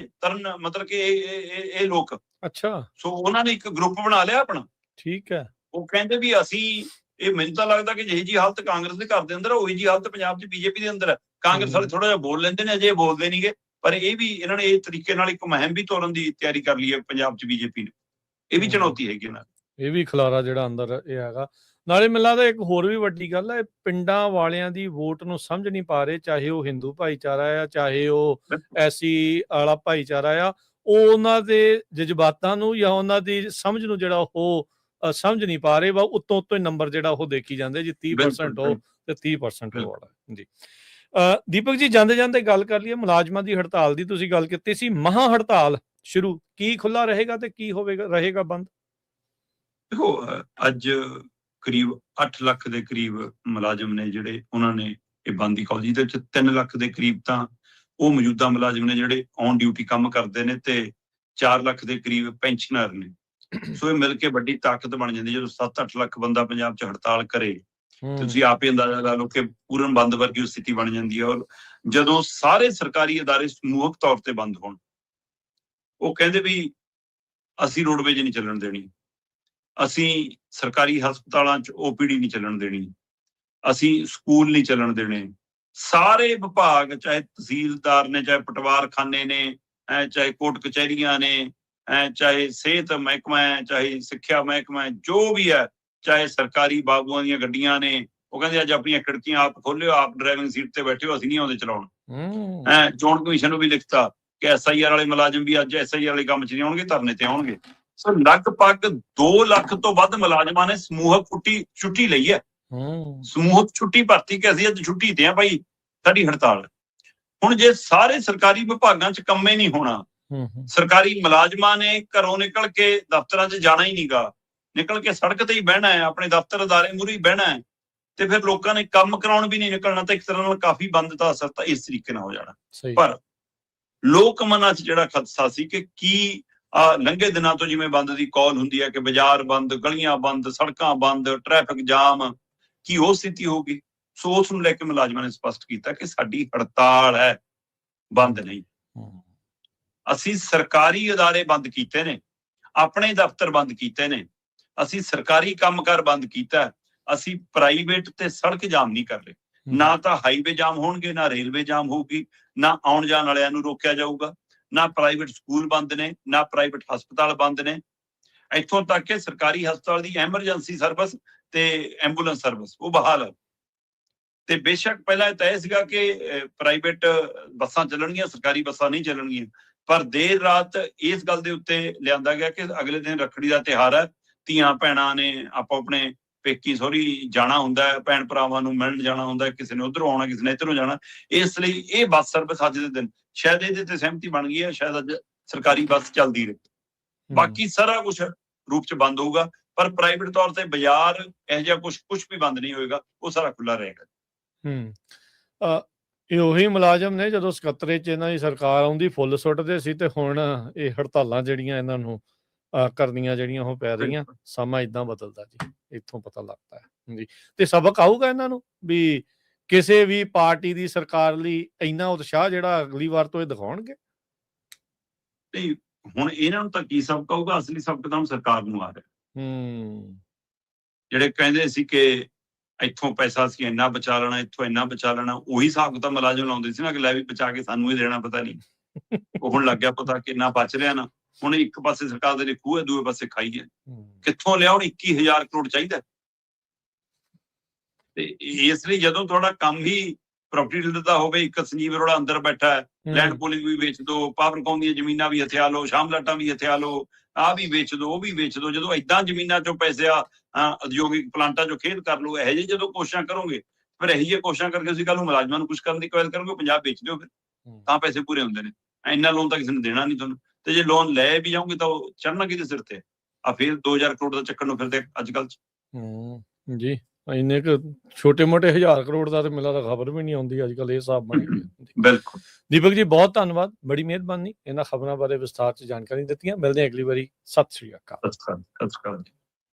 ਮਤਲਬ ਕਿ ਇਹ ਲੋਕ। ਅੱਛਾ। ਸੋ ਉਹਨਾਂ ਨੇ ਇੱਕ ਗਰੁੱਪ ਬਣਾ ਲਿਆ ਆਪਣਾ। ਠੀਕ ਹੈ। ਉਹ ਕਹਿੰਦੇ ਵੀ ਅਸੀਂ, ਇਹ ਮੈਨੂੰ ਤਾਂ ਲੱਗਦਾ ਕਿ ਜਿਹੀ ਜੀ ਹਾਲਤ ਕਾਂਗਰਸ ਦੇ ਘਰ ਦੇ ਅੰਦਰ, ਉਹੀ ਜੀ ਹਾਲਤ ਪੰਜਾਬ 'ਚ ਬੀਜੇਪੀ ਦੇ ਅੰਦਰ ਹੈ। ਕਾਂਗਰਸ ਵਾਲੇ ਥੋੜਾ ਜਿਹਾ ਬੋਲ ਲੈਂਦੇ ਨੇ, ਅਜੇ ਬੋਲਦੇ ਨਹੀਂਗੇ, ਪਰ ਇਹ ਵੀ ਇਹਨਾਂ ਨੇ ਇਹ ਤਰੀਕੇ ਨਾਲ ਇੱਕ ਮੁਹਿੰਮ ਵੀ ਤੋਰਨ ਦੀ ਤਿਆਰੀ ਕਰ ਲਈ ਹੈ ਪੰਜਾਬ 'ਚ ਬੀਜੇਪੀ ਨੇ। ਇਹ ਵੀ ਚੁਣੌਤੀ ਹੈਗੀ ਇਹਨਾਂ ਦੀ। ਇਹ ਵੀ ਖਲਾਰਾ ਜਿਹੜਾ ਅੰਦਰ ਇਹ ਹੈਗਾ। ਨਾਲੇ ਮੈਨੂੰ ਲੱਗਦਾ ਇੱਕ ਹੋਰ ਵੀ ਵੱਡੀ ਗੱਲ ਹੈ, ਪਿੰਡਾਂ ਵਾਲਿਆਂ ਦੀ ਵੋਟ ਨੂੰ ਸਮਝ ਨਹੀਂ ਪਾ ਰਹੇ, ਚਾਹੇ ਉਹ ਹਿੰਦੂ ਭਾਈਚਾਰਾ ਆ, ਚਾਹੇ ਉਹ SC ਵਾਲਾ ਭਾਈਚਾਰਾ ਆ, ਉਹ ਉਹਨਾਂ ਦੇ ਜਜ਼ਬਾਤਾਂ ਨੂੰ ਜਾਂ ਉਹਨਾਂ ਦੀ ਸਮਝ ਨੂੰ ਜਿਹੜਾ ਉਹ ਸਮਝ ਨਹੀਂ ਪਾ ਰਹੇ। ਉੱਤੋਂ ਹੀ ਨੰਬਰ ਜਿਹੜਾ ਉਹ ਦੇਖੀ ਜਾਂਦੇ ਜੀ, 30% ਹੋ ਤੇ 30% ਹੋ ਵਾਲਾ ਜੀ। ਦੀਪਕ ਜੀ, ਜਾਂਦੇ ਗੱਲ ਕਰ ਲਈਏ ਮੁਲਾਜ਼ਮਾਂ ਦੀ ਹੜਤਾਲ ਦੀ। ਤੁਸੀਂ ਗੱਲ ਕੀਤੀ ਸੀ ਮਹਾ ਹੜਤਾਲ ਸ਼ੁਰੂ, ਕੀ ਖੁੱਲਾ ਰਹੇਗਾ ਤੇ ਕੀ ਰਹੇਗਾ ਬੰਦ? ਦੇਖੋ, ਅੱਜ ਕਰੀਬ 8 ਲੱਖ ਦੇ ਕਰੀਬ ਮੁਲਾਜ਼ਮ ਨੇ ਜਿਹੜੇ ਉਹਨਾਂ ਨੇ ਇਹ ਬੰਦ ਦੀ ਕਾਲ, ਜਿਹਦੇ ਵਿੱਚ 3 ਲੱਖ ਦੇ ਕਰੀਬ ਤਾਂ ਉਹ ਮੌਜੂਦਾ ਮੁਲਾਜ਼ਮ ਨੇ ਜਿਹੜੇ ਔਨ ਡਿਊਟੀ ਕੰਮ ਕਰਦੇ ਨੇ, ਤੇ 4 ਲੱਖ ਦੇ ਕਰੀਬ ਪੈਨਸ਼ਨਰ ਨੇ। ਸੋ ਇਹ ਮਿਲ ਕੇ ਵੱਡੀ ਤਾਕਤ ਬਣ ਜਾਂਦੀ। ਜਦੋਂ 7-8 ਲੱਖ ਬੰਦਾ ਪੰਜਾਬ 'ਚ ਹੜਤਾਲ ਕਰੇ, ਤੇ ਤੁਸੀਂ ਆਪ ਹੀ ਅੰਦਾਜ਼ਾ ਲਾ ਲਓ ਕਿ ਪੂਰਨ ਬੰਦ ਵਰਗੀ ਸਥਿਤੀ ਬਣ ਜਾਂਦੀ ਹੈ। ਔਰ ਜਦੋਂ ਸਾਰੇ ਸਰਕਾਰੀ ਅਦਾਰੇ ਸਮੂਹਕ ਤੌਰ ਤੇ ਬੰਦ ਹੋਣ, ਉਹ ਕਹਿੰਦੇ ਵੀ ਅਸੀਂ ਰੋਡਵੇਜ ਨਹੀਂ ਚੱਲਣ ਦੇਣੀ, ਅਸੀਂ ਸਰਕਾਰੀ ਹਸਪਤਾਲਾਂ 'ਚ OPD ਨਹੀਂ ਚੱਲਣ ਦੇਣੀ, ਅਸੀਂ ਸਕੂਲ ਨਹੀਂ ਚੱਲਣ ਦੇਣੇ। ਸਾਰੇ ਵਿਭਾਗ, ਚਾਹੇ ਤਹਿਸੀਲਦਾਰ ਨੇ, ਚਾਹੇ ਪਟਵਾਰਖਾਨੇ ਨੇ, ਚਾਹੇ ਕੋਰਟ ਕਚਹਿਰੀਆਂ ਨੇ, ਚਾਹੇ ਸਿਹਤ ਮਹਿਕਮਾ ਹੈ, ਚਾਹੇ ਸਿੱਖਿਆ ਮਹਿਕਮਾ ਹੈ, ਜੋ ਵੀ ਹੈ, ਚਾਹੇ ਸਰਕਾਰੀ ਬਾਬੂਆਂ ਦੀਆਂ ਗੱਡੀਆਂ ਨੇ, ਉਹ ਕਹਿੰਦੇ ਅੱਜ ਆਪਣੀਆਂ ਖਿੜਕੀਆਂ ਆਪ ਖੋਲਿਓ, ਆਪ ਡਰਾਈਵਿੰਗ ਸੀਟ ਤੇ ਬੈਠੇ ਹੋ, ਅਸੀਂ ਨਹੀਂ ਆਉਂਦੇ ਚਲਾਉਣ। ਚੋਣ ਕਮਿਸ਼ਨ ਨੂੰ ਵੀ ਲਿਖਤਾ ਕਿ SIR ਵਾਲੇ ਮੁਲਾਜ਼ਮ ਵੀ ਅੱਜ SIR ਵਾਲੇ ਕੰਮ 'ਚ ਨਹੀਂ ਆਉਣਗੇ, ਧਰਨੇ ਤੇ ਆਉਣਗੇ। ਸੋ ਲਗਭਗ 2 ਲੱਖ ਤੋਂ ਵੱਧ ਮੁਲਾਜ਼ਮਾਂ ਨੇ ਸਮੂਹਕ ਛੁੱਟੀ ਲਈ ਹੈ। ਸਮੂਹਕ ਛੁੱਟੀ ਭਰਤੀ ਕਿ ਅਸੀਂ ਅੱਜ ਛੁੱਟੀ ਤੇ ਆ ਭਾਈ, ਸਾਡੀ ਹੜਤਾਲ। ਹੁਣ ਜੇ ਸਾਰੇ ਸਰਕਾਰੀ ਵਿਭਾਗਾਂ 'ਚ ਕੰਮੇ ਨਹੀਂ ਹੋਣਾ, ਸਰਕਾਰੀ ਮੁਲਾਜ਼ਮਾਂ ਨੇ ਘਰੋਂ ਨਿਕਲ ਕੇ ਦਫ਼ਤਰਾਂ 'ਚ ਜਾਣਾ ਹੀ ਨਹੀਂਗਾ, ਨਿਕਲ ਕੇ ਸੜਕ ਤੇ ਹੀ ਬਹਿਣਾ ਹੈ, ਆਪਣੇ ਦਫ਼ਤਰ ਅਦਾਰੇ ਮੂਹਰੇ ਹੀ ਬਹਿਣਾ ਹੈ, ਤੇ ਫਿਰ ਲੋਕਾਂ ਨੇ ਕੰਮ ਕਰਾਉਣ ਵੀ ਨਹੀਂ ਨਿਕਲਣਾ, ਤਾਂ ਇੱਕ ਤਰ੍ਹਾਂ ਨਾਲ ਕਾਫੀ ਬੰਦ ਦਾ ਅਸਰ ਤਾਂ ਇਸ ਤਰੀਕੇ ਨਾਲ ਹੋ ਜਾਣਾ। ਪਰ ਲੋਕ ਮਨਾਂ 'ਚ ਜਿਹੜਾ ਖਦਸ਼ਾ ਸੀ ਕਿ ਕੀ ਲੰਘੇ ਦਿਨਾਂ ਤੋਂ ਜਿਵੇਂ ਬੰਦ ਦੀ ਕਾਲ ਹੁੰਦੀ ਹੈ ਕਿ ਬਾਜ਼ਾਰ ਬੰਦ, ਗਲੀਆਂ ਬੰਦ, ਸੜਕਾਂ ਬੰਦ, ਟ੍ਰੈਫਿਕ ਜਾਮ, ਕੀ ਉਹ ਸਥਿਤੀ ਹੋਊਗੀ? ਸੋ ਉਸ ਨੂੰ ਲੈ ਕੇ ਮੁਲਾਜ਼ਮਾਂ ਨੇ ਸਪਸ਼ਟ ਕੀਤਾ ਕਿ ਸਾਡੀ ਹੜਤਾਲ ਹੈ, ਬੰਦ ਨਹੀਂ। ਅਸੀਂ ਸਰਕਾਰੀ ਅਦਾਰੇ ਬੰਦ ਕੀਤੇ ਨੇ, ਆਪਣੇ ਦਫ਼ਤਰ ਬੰਦ ਕੀਤੇ ਨੇ, ਅਸੀਂ ਸਰਕਾਰੀ ਕੰਮਕਾਰ ਬੰਦ ਕੀਤਾ, ਅਸੀਂ ਪ੍ਰਾਈਵੇਟ ਤੇ ਸੜਕ ਜਾਮ ਨਹੀਂ ਕਰ ਰਹੇ। ਨਾ ਤਾਂ ਹਾਈਵੇ ਜਾਮ ਹੋਣਗੇ, ਨਾ ਰੇਲਵੇ ਜਾਮ ਹੋਊਗੀ, ਨਾ ਆਉਣ ਜਾਣ ਵਾਲਿਆਂ ਨੂੰ ਰੋਕਿਆ ਜਾਊਗਾ, ਨਾ ਪ੍ਰਾਈਵੇਟ ਸਕੂਲ ਬੰਦ ਨੇ, ਨਾ ਪ੍ਰਾਈਵੇਟ ਹਸਪਤਾਲ ਬੰਦ ਨੇ। ਇੱਥੋਂ ਤੱਕ ਕਿ ਸਰਕਾਰੀ ਹਸਪਤਾਲ ਦੀ ਐਮਰਜੈਂਸੀ ਸਰਵਿਸ ਤੇ ਐਂਬੂਲੈਂਸ ਸਰਵਿਸ ਉਹ ਬਹਾਲ ਹੈ। ਤੇ ਬੇਸ਼ੱਕ ਪਹਿਲਾਂ ਤੈਅ ਸੀਗਾ ਕਿ ਪ੍ਰਾਈਵੇਟ ਬੱਸਾਂ ਚੱਲਣਗੀਆਂ, ਸਰਕਾਰੀ ਬੱਸਾਂ ਨਹੀਂ ਚੱਲਣਗੀਆਂ, ਪਰ ਦੇਰ ਰਾਤ ਇਸ ਗੱਲ ਦੇ ਉੱਤੇ ਲਿਆਂਦਾ ਗਿਆ ਕਿ ਅਗਲੇ ਦਿਨ ਰੱਖੜੀ ਦਾ ਤਿਉਹਾਰ ਹੈ, ਧੀਆਂ ਭੈਣਾਂ ਨੇ ਆਪੋ ਆਪਣੇ ਪੇਕੀ ਸਹੁਰੀ ਜਾਣਾ ਹੁੰਦਾ ਹੈ, ਭੈਣ ਭਰਾਵਾਂ ਨੂੰ ਮਿਲਣ ਜਾਣਾ ਹੁੰਦਾ, ਕਿਸੇ ਨੇ ਉੱਧਰੋਂ ਆਉਣਾ, ਕਿਸੇ ਨੇ ਇੱਧਰੋਂ ਜਾਣਾ। ਇਸ ਲਈ ਇਹ ਬੱਸ ਸਰਵਿਸ ਅੱਜ ਦੇ ਦਿਨ ਸ਼ਾਇਦ ਇਹਦੇ ਤੇ ਸਹਿਮਤੀ ਬਣ ਗਈ ਹੈ, ਸ਼ਾਇਦ ਅੱਜ ਸਰਕਾਰੀ ਬੱਸ ਚੱਲਦੀ ਰਹੇ। ਬਾਕੀ ਸਾਰਾ ਕੁਝ ਰੂਪ ਚ ਬੰਦ ਹੋਊਗਾ, ਪਰ ਪ੍ਰਾਈਵੇਟ ਤੌਰ ਤੇ ਬਾਜ਼ਾਰ ਇਹੋ ਜਿਹਾ ਕੁਝ ਵੀ ਬੰਦ ਨਹੀਂ ਹੋਏਗਾ, ਉਹ ਸਾਰਾ ਖੁੱਲਾ ਰਹੇਗਾ। ਇਹ ਉਹੀ ਮੁਲਾਜ਼ਮ ਨੇ ਜਦੋਂ 77 ਚ ਇਹਨਾਂ ਦੀ ਸਰਕਾਰ ਆਉਂਦੀ ਫੁੱਲ ਸੁੱਟਦੇ ਸੀ, ਤੇ ਹੁਣ ਇਹ ਹੜਤਾਲਾਂ ਜਿਹੜੀਆਂ ਇਹਨਾਂ ਨੂੰ ਕਰਨੀਆਂ ਜਿਹੜੀਆਂ ਉਹ ਪੈ ਰਹੀਆਂ। ਸਮਾਂ ਏਦਾਂ ਬਦਲਦਾ ਜੀ, ਇੱਥੋਂ ਪਤਾ ਲੱਗਦਾ ਹੈ ਜੀ। ਤੇ ਸਬਕ ਆਊਗਾ ਇਹਨਾਂ ਨੂੰ ਵੀ ਕਿਸੇ ਵੀ ਪਾਰਟੀ ਦੀ ਸਰਕਾਰ ਲਈ ਇੰਨਾ ਉਤਸ਼ਾਹ ਜਿਹੜਾ ਅਗਲੀ ਵਾਰ ਤੋਂ ਇਹ ਦਿਖਾਉਣਗੇ। ਨਹੀਂ, ਹੁਣ ਇਹਨਾਂ ਨੂੰ ਤਾਂ ਕੀ ਸਬਕ ਆਊਗਾ? ਅਸਲੀ ਸਬਕ ਤਾਂ ਸਰਕਾਰ ਨੂੰ ਆ ਰਿਹਾ। ਜਿਹੜੇ ਕਹਿੰਦੇ ਸੀ ਕਿ ਇੱਥੋਂ ਪੈਸਾ ਅਸੀਂ ਇੰਨਾ ਬਚਾ ਲੈਣਾ, ਇੱਥੋਂ ਇੰਨਾ ਬਚਾ ਲੈਣਾ, ਉਹੀ ਹਿਸਾਬ ਤਾਂ ਮੁਲਾਜ਼ਮ ਲਾਉਂਦੇ ਸੀ ਨਾ ਕਿ ਲੈ ਵੀ ਬਚਾ ਕੇ ਸਾਨੂੰ ਹੀ ਦੇਣਾ, ਪਤਾ ਨਹੀਂ। ਉਹ ਹੁਣ ਲੱਗ ਗਿਆ ਪਤਾ ਕਿੰਨਾ ਬਚ ਰਿਹਾ ਨਾ। ਹੁਣ ਇੱਕ ਪਾਸੇ ਸਰਕਾਰ ਦੇ ਖੂਹ ਹੈ, ਦੂਏ ਪਾਸੇ ਖਾਈ ਹੈ। ਕਿੱਥੋਂ ਲਿਆਉਣ? 21,000 ਕਰੋੜ ਚਾਹੀਦਾ। ਤੇ ਇਸ ਲਈ ਜਦੋਂ ਤੁਹਾਡਾ ਕੰਮ ਹੀ ਪ੍ਰਾਪਰਟੀ ਡੀਲਰ ਦਾ ਹੋਵੇ, ਇੱਕ ਸੰਜੀਵ ਅਰੋੜਾ ਅੰਦਰ ਬੈਠਾ ਹੈ, ਲੈਂਡ ਪੋਲਿੰਗ ਵੀ ਵੇਚ ਦੋ, ਪਾਵਰਕੌਮ ਦੀਆਂ ਜ਼ਮੀਨਾਂ ਵੀ ਹਥਿਆ ਲਓ, ਸ਼ਾਮਲਾਟਾਂ ਵੀ ਹਥਿਆ ਲਓ, ਆਹ ਵੀ ਵੇਚ ਦੋ, ਉਹ ਵੀ ਵੇਚ ਦੋ। ਜਦੋਂ ਏਦਾਂ ਜ਼ਮੀਨਾਂ ਚੋਂ ਪੈਸੇ ਉਦਯੋਗਿਕ ਪਲਾਂਟਾਂ ਚੋਂ ਖੇਡ ਕਰ ਲਓ, ਇਹੋ ਜਿਹੇ ਜਦੋਂ ਕੋਸ਼ਿਸ਼ਾਂ ਕਰੋਗੇ, ਫਿਰ ਇਹੋ ਜਿਹੀਆਂ ਕੋਸ਼ਿਸ਼ਾਂ ਕਰਕੇ ਅਸੀਂ ਕੱਲ ਨੂੰ ਮੁਲਾਜ਼ਮਾਂ ਨੂੰ ਕੁਛ ਕਰਨ ਦੀ ਕੋਸ਼ਿਸ਼ ਕਰੋਗੇ, ਪੰਜਾਬ ਵੇਚ ਦਿਓ, ਫਿਰ ਤਾਂ ਪੈਸੇ ਪੂਰੇ ਹੁੰਦੇ ਨੇ। ਇੰਨਾ ਲੋਨ ਤਾਂ ਕਿਸੇ ਨੇ ਦੇਣਾ ਨਹੀਂ ਤੁਹਾਨੂੰ, ਤੇ ਜੇ ਲੋਨ ਲੈ ਵੀ ਜਾਓਗੇ ਤਾਂ ਉਹ ਚੜ੍ਹਨਾ ਕਿਹਦੇ ਸਿਰ ਤੇ ਆ? ਫਿਰ 2000 ਕਰੋੜ ਦਾ ਚੱਕਰ ਨੂੰ ਫਿਰਦੇ ਅੱਜ ਕੱਲ੍ਹ ਚ ਜੀ। ਇੰਨੇ ਕੁ ਛੋਟੇ ਮੋਟੇ 1000 ਕਰੋੜ ਦਾ ਤੇ ਮੈਨੂੰ ਲੱਗਦਾ ਖਬਰ ਵੀ ਨਹੀਂ ਆਉਂਦੀ ਅੱਜ ਕੱਲ੍ਹ, ਇਹ ਹਿਸਾਬ ਬਣ ਗਿਆ। ਬਿਲਕੁਲ ਦੀਪਕ ਜੀ, ਬਹੁਤ ਧੰਨਵਾਦ, ਬੜੀ ਮਿਹਰਬਾਨੀ ਇਹਨਾਂ ਖਬਰਾਂ ਬਾਰੇ ਵਿਸਥਾਰ ਚ ਜਾਣਕਾਰੀ ਦਿੱਤੀਆਂ। ਮਿਲਦੇ ਹਾਂ ਅਗਲੀ ਵਾਰੀ। ਸਤਿ ਸ਼੍ਰੀ ਅਕਾਲ। ਸਤਿ ਸ਼੍ਰੀ ਅਕਾਲ।